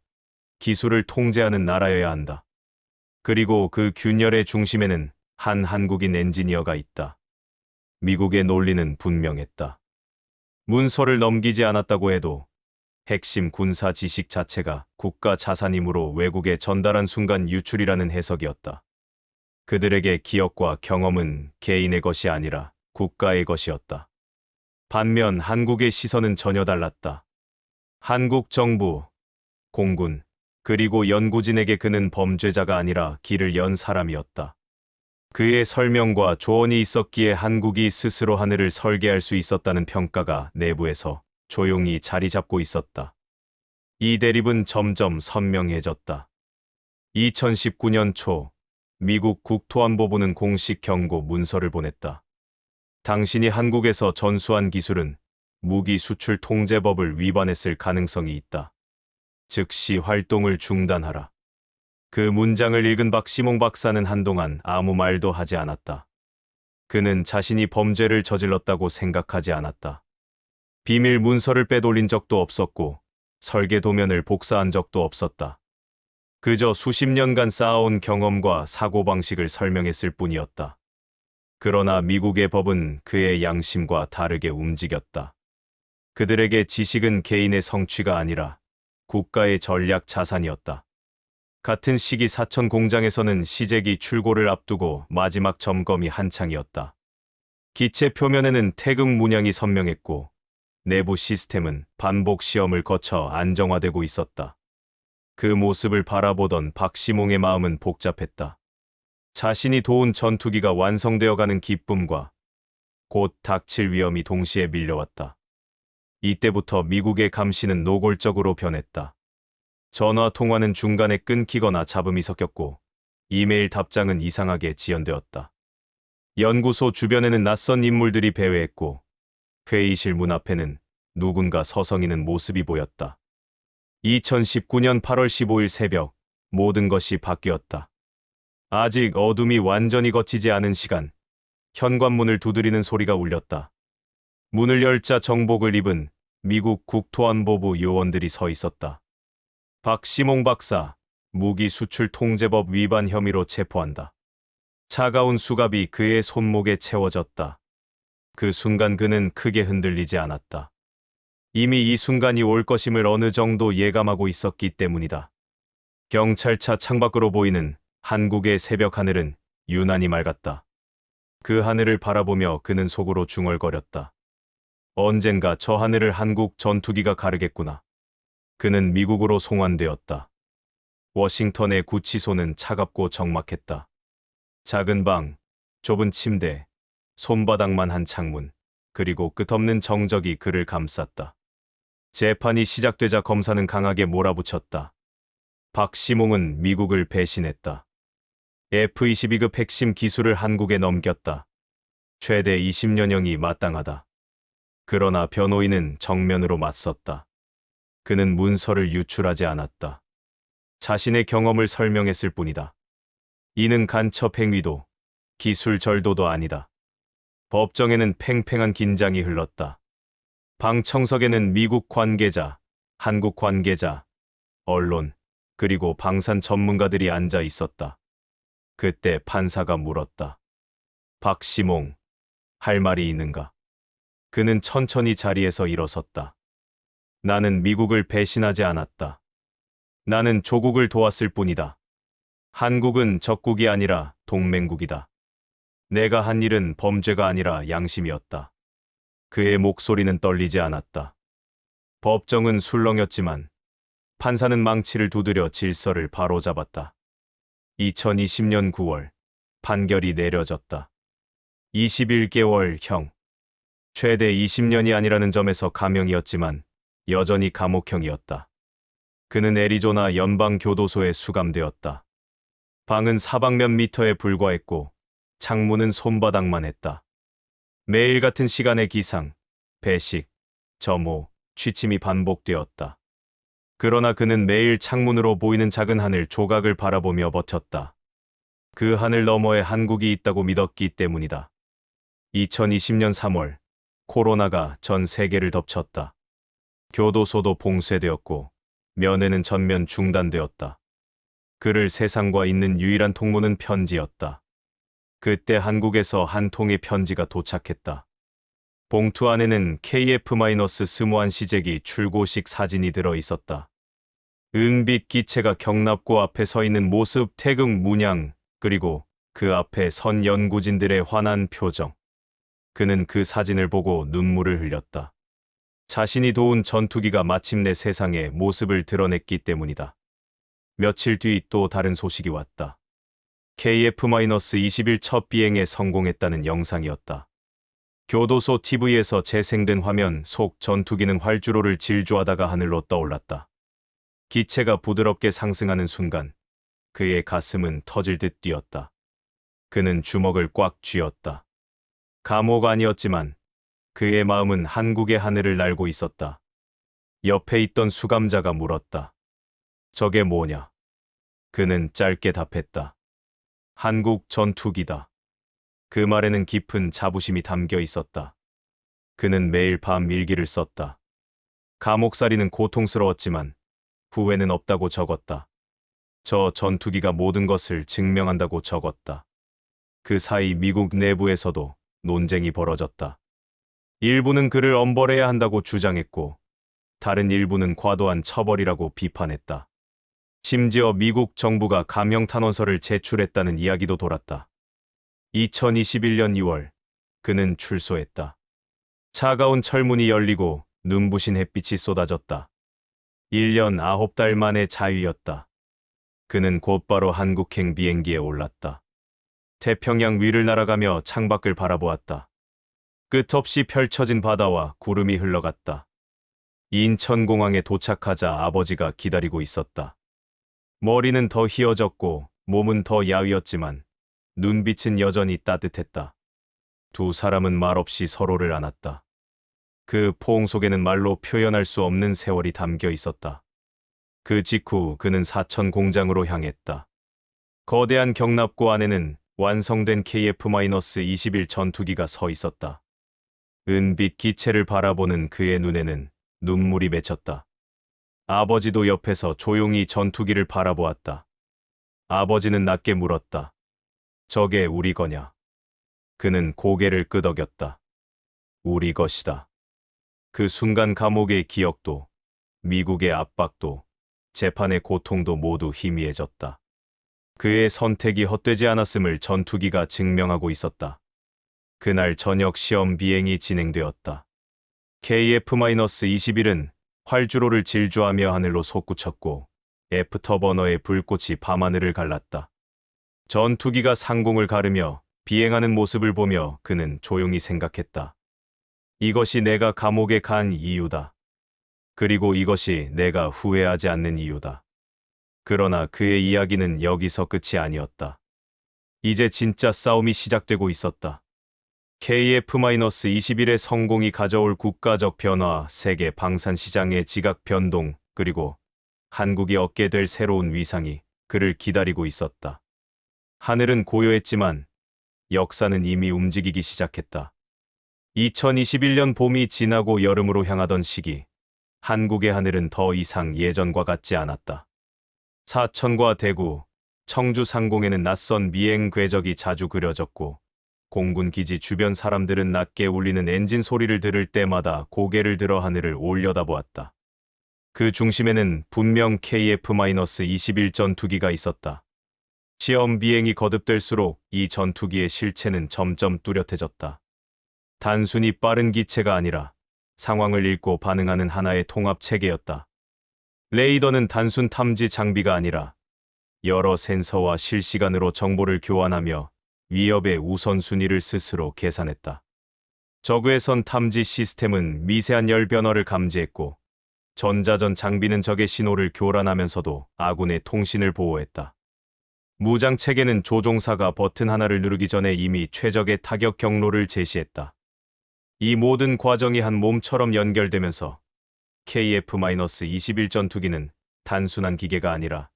A: 기술을 통제하는 나라여야 한다. 그리고 그 균열의 중심에는 한 한국인 엔지니어가 있다. 미국의 논리는 분명했다. 문서를 넘기지 않았다고 해도 핵심 군사 지식 자체가 국가 자산이므로 외국에 전달한 순간 유출이라는 해석이었다. 그들에게 기억과 경험은 개인의 것이 아니라 국가의 것이었다. 반면 한국의 시선은 전혀 달랐다. 한국 정부, 공군, 그리고 연구진에게 그는 범죄자가 아니라 길을 연 사람이었다. 그의 설명과 조언이 있었기에 한국이 스스로 하늘을 설계할 수 있었다는 평가가 내부에서 조용히 자리 잡고 있었다. 이 대립은 점점 선명해졌다. 2019년 초, 미국 국토안보부는 공식 경고 문서를 보냈다. 당신이 한국에서 전수한 기술은 무기 수출 통제법을 위반했을 가능성이 있다. 즉시 활동을 중단하라. 그 문장을 읽은 박시몽 박사는 한동안 아무 말도 하지 않았다. 그는 자신이 범죄를 저질렀다고 생각하지 않았다. 비밀 문서를 빼돌린 적도 없었고 설계 도면을 복사한 적도 없었다. 그저 수십 년간 쌓아온 경험과 사고방식을 설명했을 뿐이었다. 그러나 미국의 법은 그의 양심과 다르게 움직였다. 그들에게 지식은 개인의 성취가 아니라 국가의 전략 자산이었다. 같은 시기 사천 공장에서는 시제기 출고를 앞두고 마지막 점검이 한창이었다. 기체 표면에는 태극 문양이 선명했고 내부 시스템은 반복 시험을 거쳐 안정화되고 있었다. 그 모습을 바라보던 박시몽의 마음은 복잡했다. 자신이 도운 전투기가 완성되어가는 기쁨과 곧 닥칠 위험이 동시에 밀려왔다. 이때부터 미국의 감시는 노골적으로 변했다. 전화 통화는 중간에 끊기거나 잡음이 섞였고 이메일 답장은 이상하게 지연되었다. 연구소 주변에는 낯선 인물들이 배회했고 회의실 문 앞에는 누군가 서성이는 모습이 보였다. 2019년 8월 15일 새벽, 모든 것이 바뀌었다. 아직 어둠이 완전히 걷히지 않은 시간, 현관문을 두드리는 소리가 울렸다. 문을 열자 정복을 입은 미국 국토안보부 요원들이 서 있었다. 박시몽 박사, 무기 수출 통제법 위반 혐의로 체포한다. 차가운 수갑이 그의 손목에 채워졌다. 그 순간 그는 크게 흔들리지 않았다. 이미 이 순간이 올 것임을 어느 정도 예감하고 있었기 때문이다. 경찰차 창밖으로 보이는 한국의 새벽 하늘은 유난히 맑았다. 그 하늘을 바라보며 그는 속으로 중얼거렸다. 언젠가 저 하늘을 한국 전투기가 가르겠구나. 그는 미국으로 송환되었다. 워싱턴의 구치소는 차갑고 적막했다. 작은 방, 좁은 침대, 손바닥만 한 창문, 그리고 끝없는 정적이 그를 감쌌다. 재판이 시작되자 검사는 강하게 몰아붙였다. 박시몽은 미국을 배신했다. F-22급 핵심 기술을 한국에 넘겼다. 최대 20년형이 마땅하다. 그러나 변호인은 정면으로 맞섰다. 그는 문서를 유출하지 않았다. 자신의 경험을 설명했을 뿐이다. 이는 간첩 행위도 기술 절도도 아니다. 법정에는 팽팽한 긴장이 흘렀다. 방청석에는 미국 관계자, 한국 관계자, 언론, 그리고 방산 전문가들이 앉아 있었다. 그때 판사가 물었다. 박시몽, 할 말이 있는가? 그는 천천히 자리에서 일어섰다. 나는 미국을 배신하지 않았다. 나는 조국을 도왔을 뿐이다. 한국은 적국이 아니라 동맹국이다. 내가 한 일은 범죄가 아니라 양심이었다. 그의 목소리는 떨리지 않았다. 법정은 술렁였지만 판사는 망치를 두드려 질서를 바로잡았다. 2020년 9월, 판결이 내려졌다. 21개월 형. 최대 20년이 아니라는 점에서 감형이었지만 여전히 감옥형이었다. 그는 애리조나 연방교도소에 수감되었다. 방은 사방 몇 미터에 불과했고 창문은 손바닥만 했다. 매일 같은 시간의 기상, 배식, 점호, 취침이 반복되었다. 그러나 그는 매일 창문으로 보이는 작은 하늘 조각을 바라보며 버텼다. 그 하늘 너머에 한국이 있다고 믿었기 때문이다. 2020년 3월, 코로나가 전 세계를 덮쳤다. 교도소도 봉쇄되었고 면회는 전면 중단되었다. 그를 세상과 잇는 유일한 통로는 편지였다. 그때 한국에서 한 통의 편지가 도착했다. 봉투 안에는 KF-스무한 시제기 출고식 사진이 들어 있었다. 은빛 기체가 경납고 앞에 서 있는 모습, 태극 문양, 그리고 그 앞에 선 연구진들의 환한 표정. 그는 그 사진을 보고 눈물을 흘렸다. 자신이 도운 전투기가 마침내 세상에 모습을 드러냈기 때문이다. 며칠 뒤 또 다른 소식이 왔다. KF-21 첫 비행에 성공했다는 영상이었다. 교도소 TV에서 재생된 화면 속 전투기는 활주로를 질주하다가 하늘로 떠올랐다. 기체가 부드럽게 상승하는 순간 그의 가슴은 터질 듯 뛰었다. 그는 주먹을 꽉 쥐었다. 감옥 아니었지만 그의 마음은 한국의 하늘을 날고 있었다. 옆에 있던 수감자가 물었다. 저게 뭐냐? 그는 짧게 답했다. 한국 전투기다. 그 말에는 깊은 자부심이 담겨 있었다. 그는 매일 밤 일기를 썼다. 감옥살이는 고통스러웠지만 후회는 없다고 적었다. 저 전투기가 모든 것을 증명한다고 적었다. 그 사이 미국 내부에서도 논쟁이 벌어졌다. 일부는 그를 엄벌해야 한다고 주장했고 다른 일부는 과도한 처벌이라고 비판했다. 심지어 미국 정부가 감형 탄원서를 제출했다는 이야기도 돌았다. 2021년 2월, 그는 출소했다. 차가운 철문이 열리고 눈부신 햇빛이 쏟아졌다. 1년 9달 만의 자유였다. 그는 곧바로 한국행 비행기에 올랐다. 태평양 위를 날아가며 창밖을 바라보았다. 끝없이 펼쳐진 바다와 구름이 흘러갔다. 인천공항에 도착하자 아버지가 기다리고 있었다. 머리는 더 휘어졌고 몸은 더 야위었지만 눈빛은 여전히 따뜻했다. 두 사람은 말없이 서로를 안았다. 그 포옹 속에는 말로 표현할 수 없는 세월이 담겨 있었다. 그 직후 그는 사천 공장으로 향했다. 거대한 경납고 안에는 완성된 KF-21 전투기가 서 있었다. 은빛 기체를 바라보는 그의 눈에는 눈물이 맺혔다. 아버지도 옆에서 조용히 전투기를 바라보았다. 아버지는 낮게 물었다. 저게 우리 거냐? 그는 고개를 끄덕였다. 우리 것이다. 그 순간 감옥의 기억도, 미국의 압박도, 재판의 고통도 모두 희미해졌다. 그의 선택이 헛되지 않았음을 전투기가 증명하고 있었다. 그날 저녁 시험 비행이 진행되었다. KF-21은 활주로를 질주하며 하늘로 솟구쳤고 애프터버너의 불꽃이 밤하늘을 갈랐다. 전투기가 상공을 가르며 비행하는 모습을 보며 그는 조용히 생각했다. 이것이 내가 감옥에 간 이유다. 그리고 이것이 내가 후회하지 않는 이유다. 그러나 그의 이야기는 여기서 끝이 아니었다. 이제 진짜 싸움이 시작되고 있었다. KF-21의 성공이 가져올 국가적 변화, 세계 방산 시장의 지각 변동, 그리고 한국이 얻게 될 새로운 위상이 그를 기다리고 있었다. 하늘은 고요했지만 역사는 이미 움직이기 시작했다. 2021년 봄이 지나고 여름으로 향하던 시기, 한국의 하늘은 더 이상 예전과 같지 않았다. 사천과 대구, 청주 상공에는 낯선 미행 궤적이 자주 그려졌고 공군 기지 주변 사람들은 낮게 울리는 엔진 소리를 들을 때마다 고개를 들어 하늘을 올려다보았다. 그 중심에는 분명 KF-21 전투기가 있었다. 시험 비행이 거듭될수록 이 전투기의 실체는 점점 뚜렷해졌다. 단순히 빠른 기체가 아니라 상황을 읽고 반응하는 하나의 통합 체계였다. 레이더는 단순 탐지 장비가 아니라 여러 센서와 실시간으로 정보를 교환하며 위협의 우선순위를 스스로 계산했다. 저그의 탐지 시스템은 미세한 열 변화를 감지했고 전자전 장비는 적의 신호를 교란하면서도 아군의 통신을 보호했다. 무장 체계는 조종사가 버튼 하나를 누르기 전에 이미 최적의 타격 경로를 제시했다. 이 모든 과정이 한 몸처럼 연결되면서 KF-21 전투기는 단순한 기계가 아니라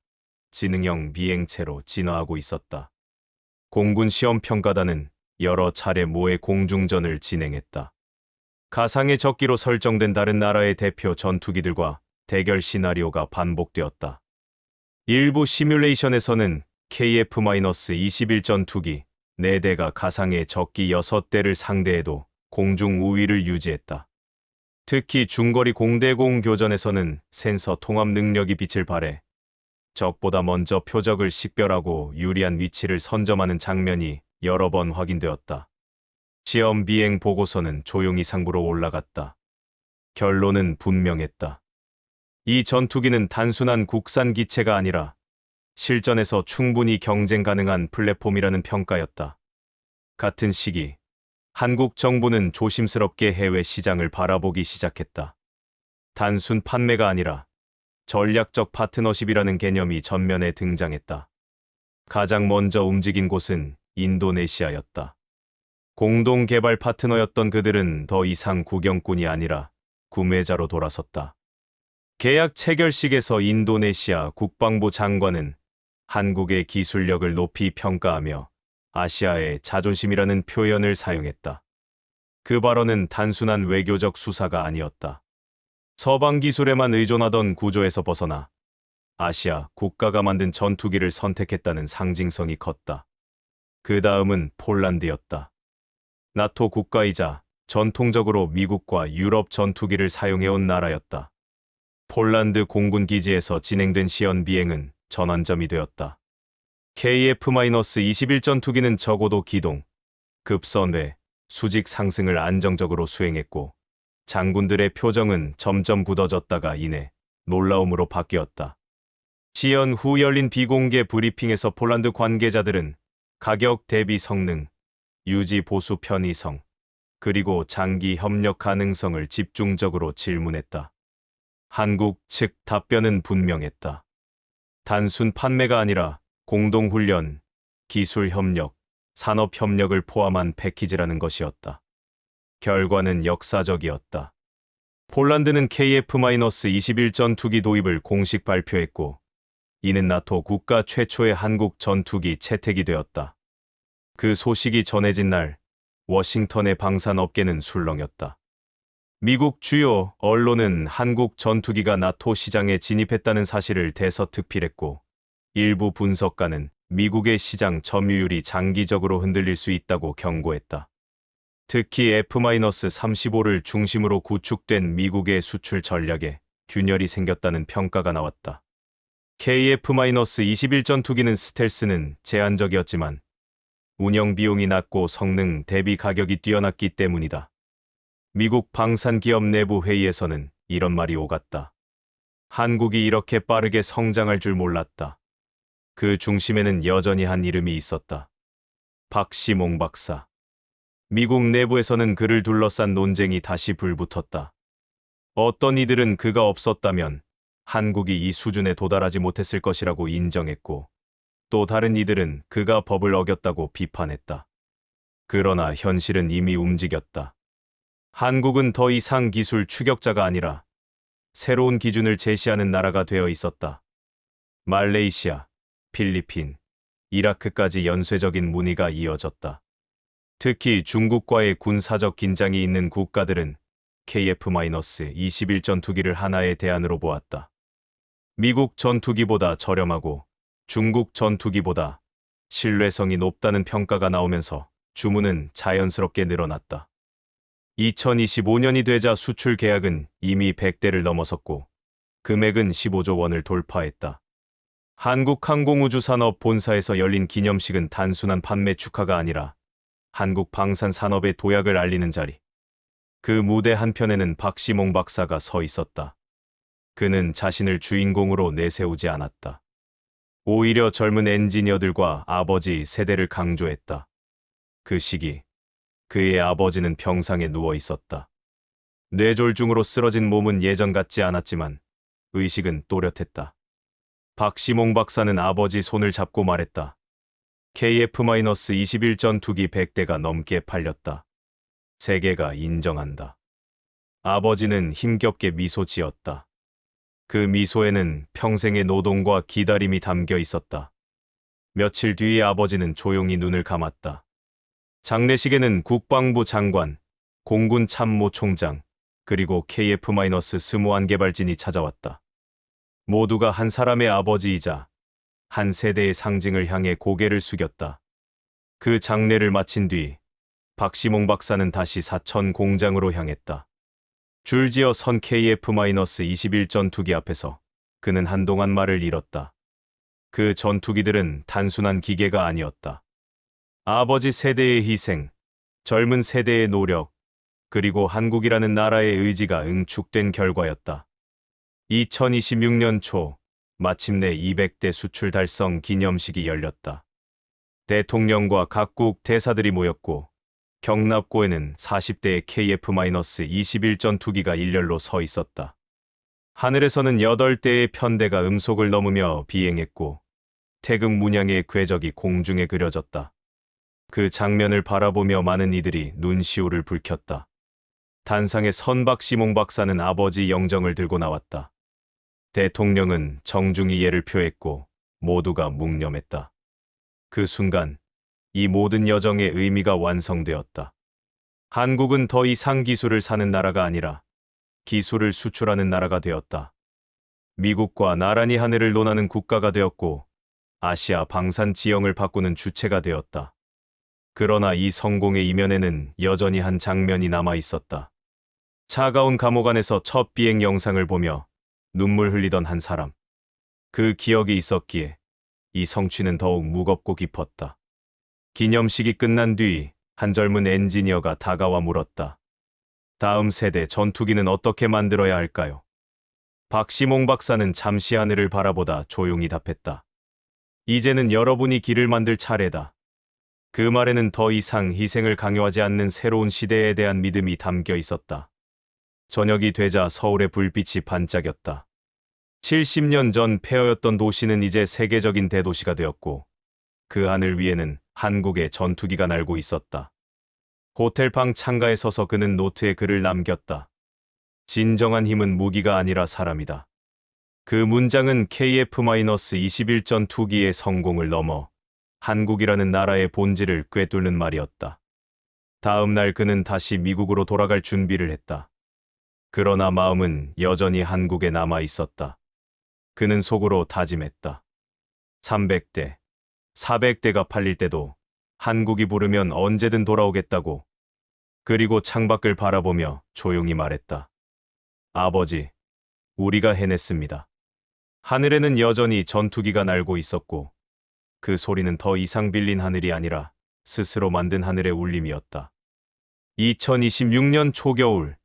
A: 지능형 비행체로 진화하고 있었다. 공군 시험평가단은 여러 차례 모의 공중전을 진행했다. 가상의 적기로 설정된 다른 나라의 대표 전투기들과 대결 시나리오가 반복되었다. 일부 시뮬레이션에서는 KF-21 전투기 4대가 가상의 적기 6대를 상대해도 공중 우위를 유지했다. 특히 중거리 공대공 교전에서는 센서 통합 능력이 빛을 발해 적보다 먼저 표적을 식별하고 유리한 위치를 선점하는 장면이 여러 번 확인되었다. 시험 비행 보고서는 조용히 상부로 올라갔다. 결론은 분명했다. 이 전투기는 단순한 국산 기체가 아니라 실전에서 충분히 경쟁 가능한 플랫폼이라는 평가였다. 같은 시기, 한국 정부는 조심스럽게 해외 시장을 바라보기 시작했다. 단순 판매가 아니라 전략적 파트너십이라는 개념이 전면에 등장했다. 가장 먼저 움직인 곳은 인도네시아였다. 공동 개발 파트너였던 그들은 더 이상 구경꾼이 아니라 구매자로 돌아섰다. 계약 체결식에서 인도네시아 국방부 장관은 한국의 기술력을 높이 평가하며 아시아의 자존심이라는 표현을 사용했다. 그 발언은 단순한 외교적 수사가 아니었다. 서방 기술에만 의존하던 구조에서 벗어나 아시아 국가가 만든 전투기를 선택했다는 상징성이 컸다. 그 다음은 폴란드였다. 나토 국가이자 전통적으로 미국과 유럽 전투기를 사용해온 나라였다. 폴란드 공군 기지에서 진행된 시연 비행은 전환점이 되었다. KF-21 전투기는 적어도 기동, 급선회, 수직 상승을 안정적으로 수행했고 장군들의 표정은 점점 굳어졌다가 이내 놀라움으로 바뀌었다. 시연 후 열린 비공개 브리핑에서 폴란드 관계자들은 가격 대비 성능, 유지 보수 편의성, 그리고 장기 협력 가능성을 집중적으로 질문했다. 한국 측 답변은 분명했다. 단순 판매가 아니라 공동훈련, 기술협력, 산업협력을 포함한 패키지라는 것이었다. 결과는 역사적이었다. 폴란드는 KF-21 전투기 도입을 공식 발표했고, 이는 나토 국가 최초의 한국 전투기 채택이 되었다. 그 소식이 전해진 날, 워싱턴의 방산업계는 술렁였다. 미국 주요 언론은 한국 전투기가 나토 시장에 진입했다는 사실을 대서특필했고, 일부 분석가는 미국의 시장 점유율이 장기적으로 흔들릴 수 있다고 경고했다. 특히 F-35를 중심으로 구축된 미국의 수출 전략에 균열이 생겼다는 평가가 나왔다. KF-21 전투기는 스텔스는 제한적이었지만 운영 비용이 낮고 성능 대비 가격이 뛰어났기 때문이다. 미국 방산기업 내부 회의에서는 이런 말이 오갔다. 한국이 이렇게 빠르게 성장할 줄 몰랐다. 그 중심에는 여전히 한 이름이 있었다. 박시몽 박사. 미국 내부에서는 그를 둘러싼 논쟁이 다시 불붙었다. 어떤 이들은 그가 없었다면 한국이 이 수준에 도달하지 못했을 것이라고 인정했고, 또 다른 이들은 그가 법을 어겼다고 비판했다. 그러나 현실은 이미 움직였다. 한국은 더 이상 기술 추격자가 아니라 새로운 기준을 제시하는 나라가 되어 있었다. 말레이시아, 필리핀, 이라크까지 연쇄적인 문의가 이어졌다. 특히 중국과의 군사적 긴장이 있는 국가들은 KF-21 전투기를 하나의 대안으로 보았다. 미국 전투기보다 저렴하고 중국 전투기보다 신뢰성이 높다는 평가가 나오면서 주문은 자연스럽게 늘어났다. 2025년이 되자 수출 계약은 이미 100대를 넘어섰고 금액은 15조 원을 돌파했다. 한국항공우주산업 본사에서 열린 기념식은 단순한 판매 축하가 아니라 한국 방산 산업의 도약을 알리는 자리. 그 무대 한편에는 박시몽 박사가 서 있었다. 그는 자신을 주인공으로 내세우지 않았다. 오히려 젊은 엔지니어들과 아버지 세대를 강조했다. 그 시기, 그의 아버지는 병상에 누워 있었다. 뇌졸중으로 쓰러진 몸은 예전 같지 않았지만 의식은 또렷했다. 박시몽 박사는 아버지 손을 잡고 말했다. KF-21 전투기 100대가 넘게 팔렸다. 세계가 인정한다. 아버지는 힘겹게 미소 지었다. 그 미소에는 평생의 노동과 기다림이 담겨 있었다. 며칠 뒤에 아버지는 조용히 눈을 감았다. 장례식에는 국방부 장관, 공군 참모총장, 그리고 KF-21 개발진이 찾아왔다. 모두가 한 사람의 아버지이자 한 세대의 상징을 향해 고개를 숙였다. 그 장례를 마친 뒤 박시몽 박사는 다시 사천 공장으로 향했다. 줄지어 선 KF-21 전투기 앞에서 그는 한동안 말을 잃었다. 그 전투기들은 단순한 기계가 아니었다. 아버지 세대의 희생, 젊은 세대의 노력, 그리고 한국이라는 나라의 의지가 응축된 결과였다. 2026년 초 마침내 200대 수출 달성 기념식이 열렸다. 대통령과 각국 대사들이 모였고 경납고에는 40대의 KF-21 전투기가 일렬로 서 있었다. 하늘에서는 8대의 편대가 음속을 넘으며 비행했고 태극 문양의 궤적이 공중에 그려졌다. 그 장면을 바라보며 많은 이들이 눈시울을 붉혔다. 단상에 선 박시몽 박사는 아버지 영정을 들고 나왔다. 대통령은 정중히 예를 표했고 모두가 묵념했다. 그 순간 이 모든 여정의 의미가 완성되었다. 한국은 더 이상 기술을 사는 나라가 아니라 기술을 수출하는 나라가 되었다. 미국과 나란히 하늘을 논하는 국가가 되었고 아시아 방산 지형을 바꾸는 주체가 되었다. 그러나 이 성공의 이면에는 여전히 한 장면이 남아 있었다. 차가운 감옥 안에서 첫 비행 영상을 보며 눈물 흘리던 한 사람. 그 기억이 있었기에 이 성취는 더욱 무겁고 깊었다. 기념식이 끝난 뒤 한 젊은 엔지니어가 다가와 물었다. 다음 세대 전투기는 어떻게 만들어야 할까요? 박시몽 박사는 잠시 하늘을 바라보다 조용히 답했다. 이제는 여러분이 길을 만들 차례다. 그 말에는 더 이상 희생을 강요하지 않는 새로운 시대에 대한 믿음이 담겨 있었다. 저녁이 되자 서울의 불빛이 반짝였다. 70년 전 폐허였던 도시는 이제 세계적인 대도시가 되었고 그 하늘 위에는 한국의 전투기가 날고 있었다. 호텔방 창가에 서서 그는 노트에 글을 남겼다. 진정한 힘은 무기가 아니라 사람이다. 그 문장은 KF-21 전투기의 성공을 넘어 한국이라는 나라의 본질을 꿰뚫는 말이었다. 다음 날 그는 다시 미국으로 돌아갈 준비를 했다. 그러나 마음은 여전히 한국에 남아 있었다. 그는 속으로 다짐했다. 300대, 400대가 팔릴 때도 한국이 부르면 언제든 돌아오겠다고. 그리고 창밖을 바라보며 조용히 말했다. 아버지, 우리가 해냈습니다. 하늘에는 여전히 전투기가 날고 있었고 그 소리는 더 이상 빌린 하늘이 아니라 스스로 만든 하늘의 울림이었다. 2026년 초겨울,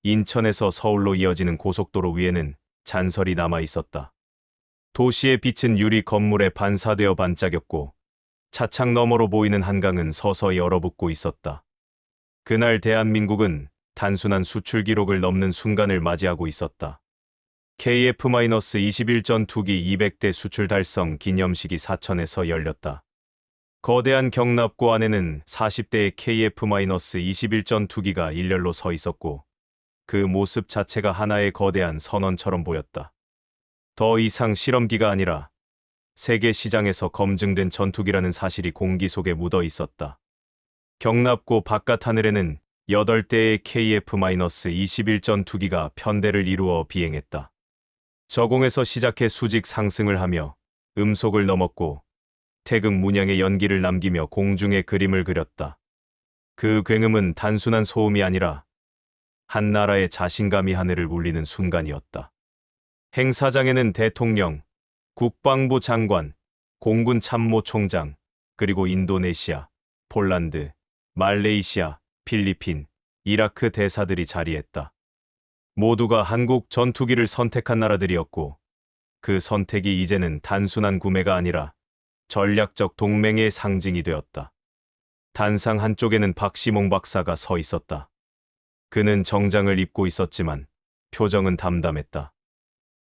A: 인천에서 서울로 이어지는 고속도로 위에는 잔설이 남아 있었다. 도시의 빛은 유리 건물에 반사되어 반짝였고 차창 너머로 보이는 한강은 서서히 얼어붙고 있었다. 그날 대한민국은 단순한 수출 기록을 넘는 순간을 맞이하고 있었다. KF-21 전투기 200대 수출 달성 기념식이 사천에서 열렸다. 거대한 경납고 안에는 40대의 KF-21 전투기가 일렬로 서 있었고 그 모습 자체가 하나의 거대한 선언처럼 보였다. 더 이상 실험기가 아니라 세계 시장에서 검증된 전투기라는 사실이 공기 속에 묻어 있었다. 경납고 바깥 하늘에는 8대의 KF-21 전투기가 편대를 이루어 비행했다. 저공에서 시작해 수직 상승을 하며 음속을 넘었고 태극 문양의 연기를 남기며 공중에 그림을 그렸다. 그 굉음은 단순한 소음이 아니라 한 나라의 자신감이 하늘을 울리는 순간이었다. 행사장에는 대통령, 국방부 장관, 공군 참모총장, 그리고 인도네시아, 폴란드, 말레이시아, 필리핀, 이라크 대사들이 자리했다. 모두가 한국 전투기를 선택한 나라들이었고 그 선택이 이제는 단순한 구매가 아니라 전략적 동맹의 상징이 되었다. 단상 한쪽에는 박시몽 박사가 서 있었다. 그는 정장을 입고 있었지만 표정은 담담했다.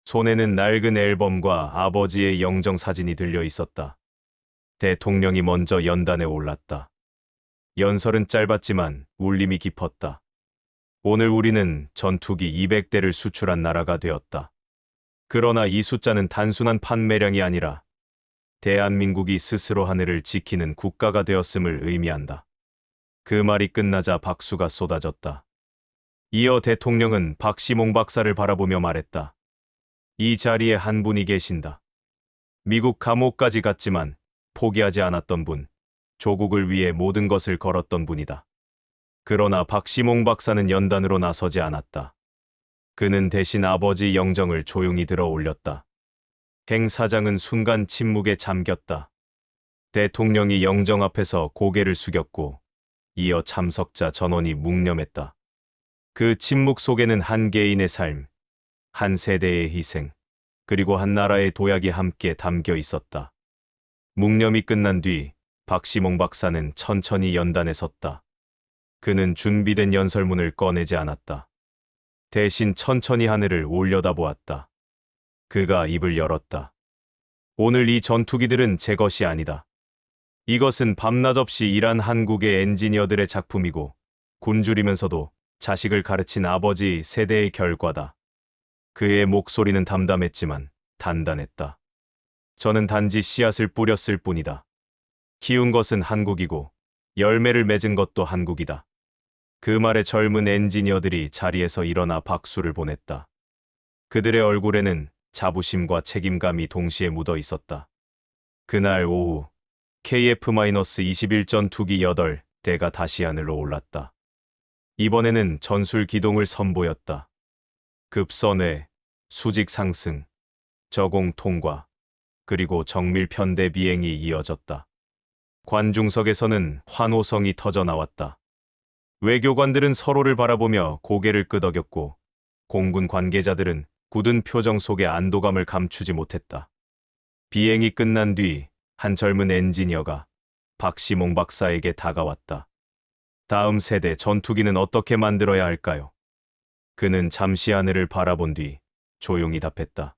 A: 손에는 낡은 앨범과 아버지의 영정 사진이 들려 있었다. 대통령이 먼저 연단에 올랐다. 연설은 짧았지만 울림이 깊었다. 오늘 우리는 전투기 200대를 수출한 나라가 되었다. 그러나 이 숫자는 단순한 판매량이 아니라 대한민국이 스스로 하늘을 지키는 국가가 되었음을 의미한다. 그 말이 끝나자 박수가 쏟아졌다. 이어 대통령은 박시몽 박사를 바라보며 말했다. 이 자리에 한 분이 계신다. 미국 감옥까지 갔지만 포기하지 않았던 분, 조국을 위해 모든 것을 걸었던 분이다. 그러나 박시몽 박사는 연단으로 나서지 않았다. 그는 대신 아버지 영정을 조용히 들어 올렸다. 행사장은 순간 침묵에 잠겼다. 대통령이 영정 앞에서 고개를 숙였고 이어 참석자 전원이 묵념했다. 그 침묵 속에는 한 개인의 삶, 한 세대의 희생, 그리고 한 나라의 도약이 함께 담겨 있었다. 묵념이 끝난 뒤 박시몽 박사는 천천히 연단에 섰다. 그는 준비된 연설문을 꺼내지 않았다. 대신 천천히 하늘을 올려다보았다. 그가 입을 열었다. 오늘 이 전투기들은 제 것이 아니다. 이것은 밤낮 없이 일한 한국의 엔지니어들의 작품이고 굶주리면서도 자식을 가르친 아버지 세대의 결과다. 그의 목소리는 담담했지만 단단했다. 저는 단지 씨앗을 뿌렸을 뿐이다. 키운 것은 한국이고 열매를 맺은 것도 한국이다. 그 말에 젊은 엔지니어들이 자리에서 일어나 박수를 보냈다. 그들의 얼굴에는 자부심과 책임감이 동시에 묻어 있었다. 그날 오후 KF-21 전투기 8대가 다시 하늘로 올랐다. 이번에는 전술 기동을 선보였다. 급선회, 수직 상승, 저공 통과, 그리고 정밀 편대 비행이 이어졌다. 관중석에서는 환호성이 터져 나왔다. 외교관들은 서로를 바라보며 고개를 끄덕였고 공군 관계자들은 굳은 표정 속에 안도감을 감추지 못했다. 비행이 끝난 뒤 한 젊은 엔지니어가 박시몽 박사에게 다가왔다. 다음 세대 전투기는 어떻게 만들어야 할까요? 그는 잠시 하늘을 바라본 뒤 조용히 답했다.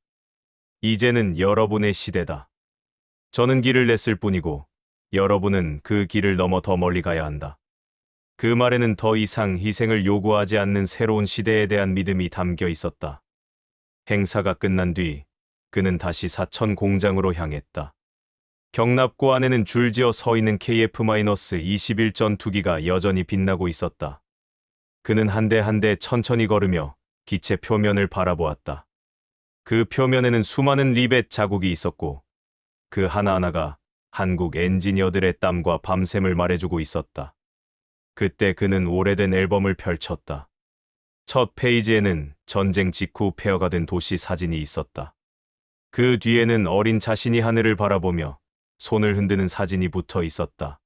A: 이제는 여러분의 시대다. 저는 길을 냈을 뿐이고 여러분은 그 길을 넘어 더 멀리 가야 한다. 그 말에는 더 이상 희생을 요구하지 않는 새로운 시대에 대한 믿음이 담겨 있었다. 행사가 끝난 뒤 그는 다시 사천 공장으로 향했다. 경납고 안에는 줄지어 서 있는 KF-21 전투기가 여전히 빛나고 있었다. 그는 한 대 한 대 천천히 걸으며 기체 표면을 바라보았다. 그 표면에는 수많은 리벳 자국이 있었고 그 하나하나가 한국 엔지니어들의 땀과 밤샘을 말해주고 있었다. 그때 그는 오래된 앨범을 펼쳤다. 첫 페이지에는 전쟁 직후 폐허가 된 도시 사진이 있었다. 그 뒤에는 어린 자신이 하늘을 바라보며 손을 흔드는 사진이 붙어 있었다.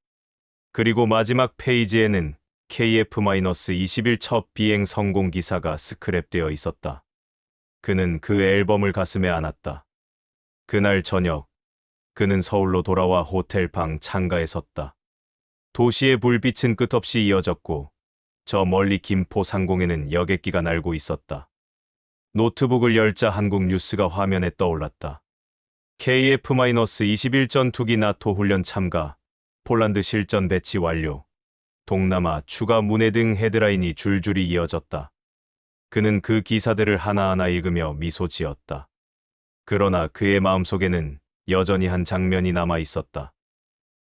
A: 그리고 마지막 페이지에는 KF-21 첫 비행 성공 기사가 스크랩되어 있었다. 그는 그 앨범을 가슴에 안았다. 그날 저녁, 그는 서울로 돌아와 호텔 방 창가에 섰다. 도시의 불빛은 끝없이 이어졌고 저 멀리 김포 상공에는 여객기가 날고 있었다. 노트북을 열자 한국 뉴스가 화면에 떠올랐다. KF-21 전투기 나토 훈련 참가, 폴란드 실전 배치 완료, 동남아 추가 문해 등 헤드라인이 줄줄이 이어졌다. 그는 그 기사들을 하나하나 읽으며 미소 지었다. 그러나 그의 마음속에는 여전히 한 장면이 남아 있었다.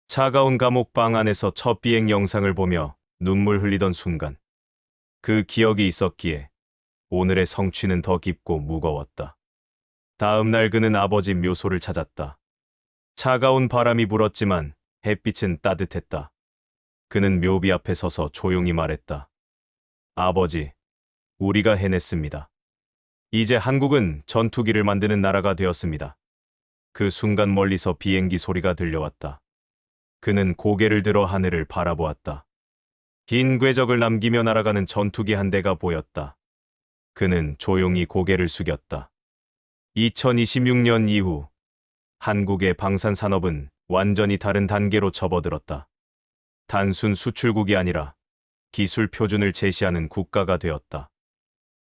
A: 차가운 감옥방 안에서 첫 비행 영상을 보며 눈물 흘리던 순간. 그 기억이 있었기에 오늘의 성취는 더 깊고 무거웠다. 다음 날 그는 아버지 묘소를 찾았다. 차가운 바람이 불었지만 햇빛은 따뜻했다. 그는 묘비 앞에 서서 조용히 말했다. 아버지, 우리가 해냈습니다. 이제 한국은 전투기를 만드는 나라가 되었습니다. 그 순간 멀리서 비행기 소리가 들려왔다. 그는 고개를 들어 하늘을 바라보았다. 긴 궤적을 남기며 날아가는 전투기 한 대가 보였다. 그는 조용히 고개를 숙였다. 2026년 이후 한국의 방산 산업은 완전히 다른 단계로 접어들었다. 단순 수출국이 아니라 기술 표준을 제시하는 국가가 되었다.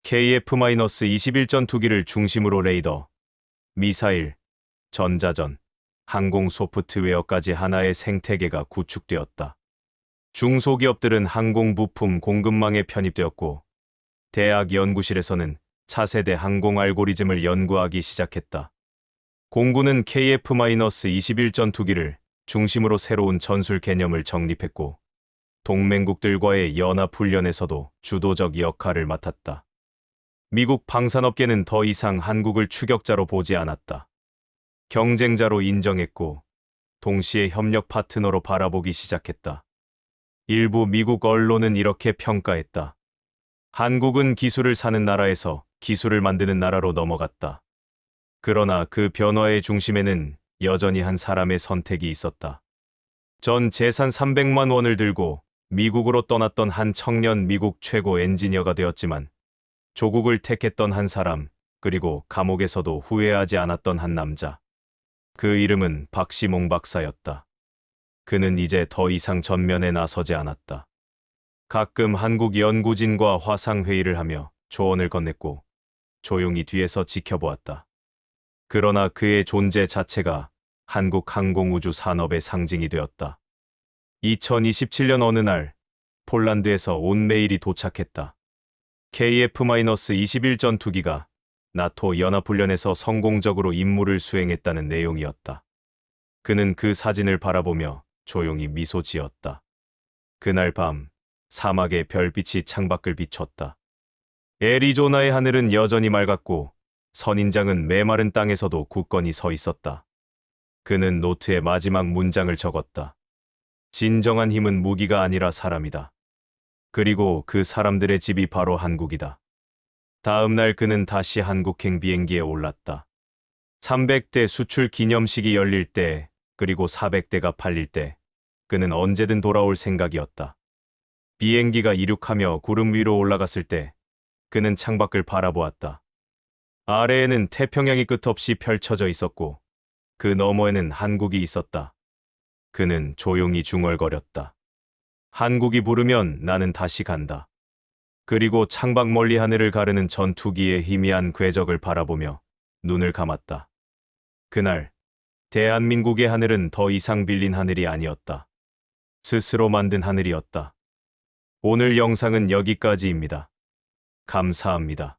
A: KF-21 전투기를 중심으로 레이더, 미사일, 전자전, 항공 소프트웨어까지 하나의 생태계가 구축되었다. 중소기업들은 항공 부품 공급망에 편입되었고 대학 연구실에서는 차세대 항공 알고리즘을 연구하기 시작했다. 공군은 KF-21 전투기를 중심으로 새로운 전술 개념을 정립했고 동맹국들과의 연합훈련에서도 주도적 역할을 맡았다. 미국 방산업계는 더 이상 한국을 추격자로 보지 않았다. 경쟁자로 인정했고 동시에 협력 파트너로 바라보기 시작했다. 일부 미국 언론은 이렇게 평가했다. 한국은 기술을 사는 나라에서 기술을 만드는 나라로 넘어갔다. 그러나 그 변화의 중심에는 여전히 한 사람의 선택이 있었다. 전 재산 300만 원을 들고 미국으로 떠났던 한 청년 미국 최고 엔지니어가 되었지만 조국을 택했던 한 사람, 그리고 감옥에서도 후회하지 않았던 한 남자. 그 이름은 박시몽 박사였다. 그는 이제 더 이상 전면에 나서지 않았다. 가끔 한국 연구진과 화상회의를 하며 조언을 건넸고 조용히 뒤에서 지켜보았다. 그러나 그의 존재 자체가 한국 항공우주 산업의 상징이 되었다. 2027년 어느 날 폴란드에서 온 메일이 도착했다. KF-21 전투기가 나토 연합훈련에서 성공적으로 임무를 수행했다는 내용이었다. 그는 그 사진을 바라보며 조용히 미소 지었다. 그날 밤 사막의 별빛이 창밖을 비췄다. 애리조나의 하늘은 여전히 맑았고 선인장은 메마른 땅에서도 굳건히 서 있었다. 그는 노트에 마지막 문장을 적었다. 진정한 힘은 무기가 아니라 사람이다. 그리고 그 사람들의 집이 바로 한국이다. 다음 날 그는 다시 한국행 비행기에 올랐다. 300대 수출 기념식이 열릴 때, 그리고 400대가 팔릴 때, 그는 언제든 돌아올 생각이었다. 비행기가 이륙하며 구름 위로 올라갔을 때, 그는 창밖을 바라보았다. 아래에는 태평양이 끝없이 펼쳐져 있었고, 그 너머에는 한국이 있었다. 그는 조용히 중얼거렸다. 한국이 부르면 나는 다시 간다. 그리고 창밖 멀리 하늘을 가르는 전투기의 희미한 궤적을 바라보며 눈을 감았다. 그날 대한민국의 하늘은 더 이상 빌린 하늘이 아니었다. 스스로 만든 하늘이었다. 오늘 영상은 여기까지입니다. 감사합니다.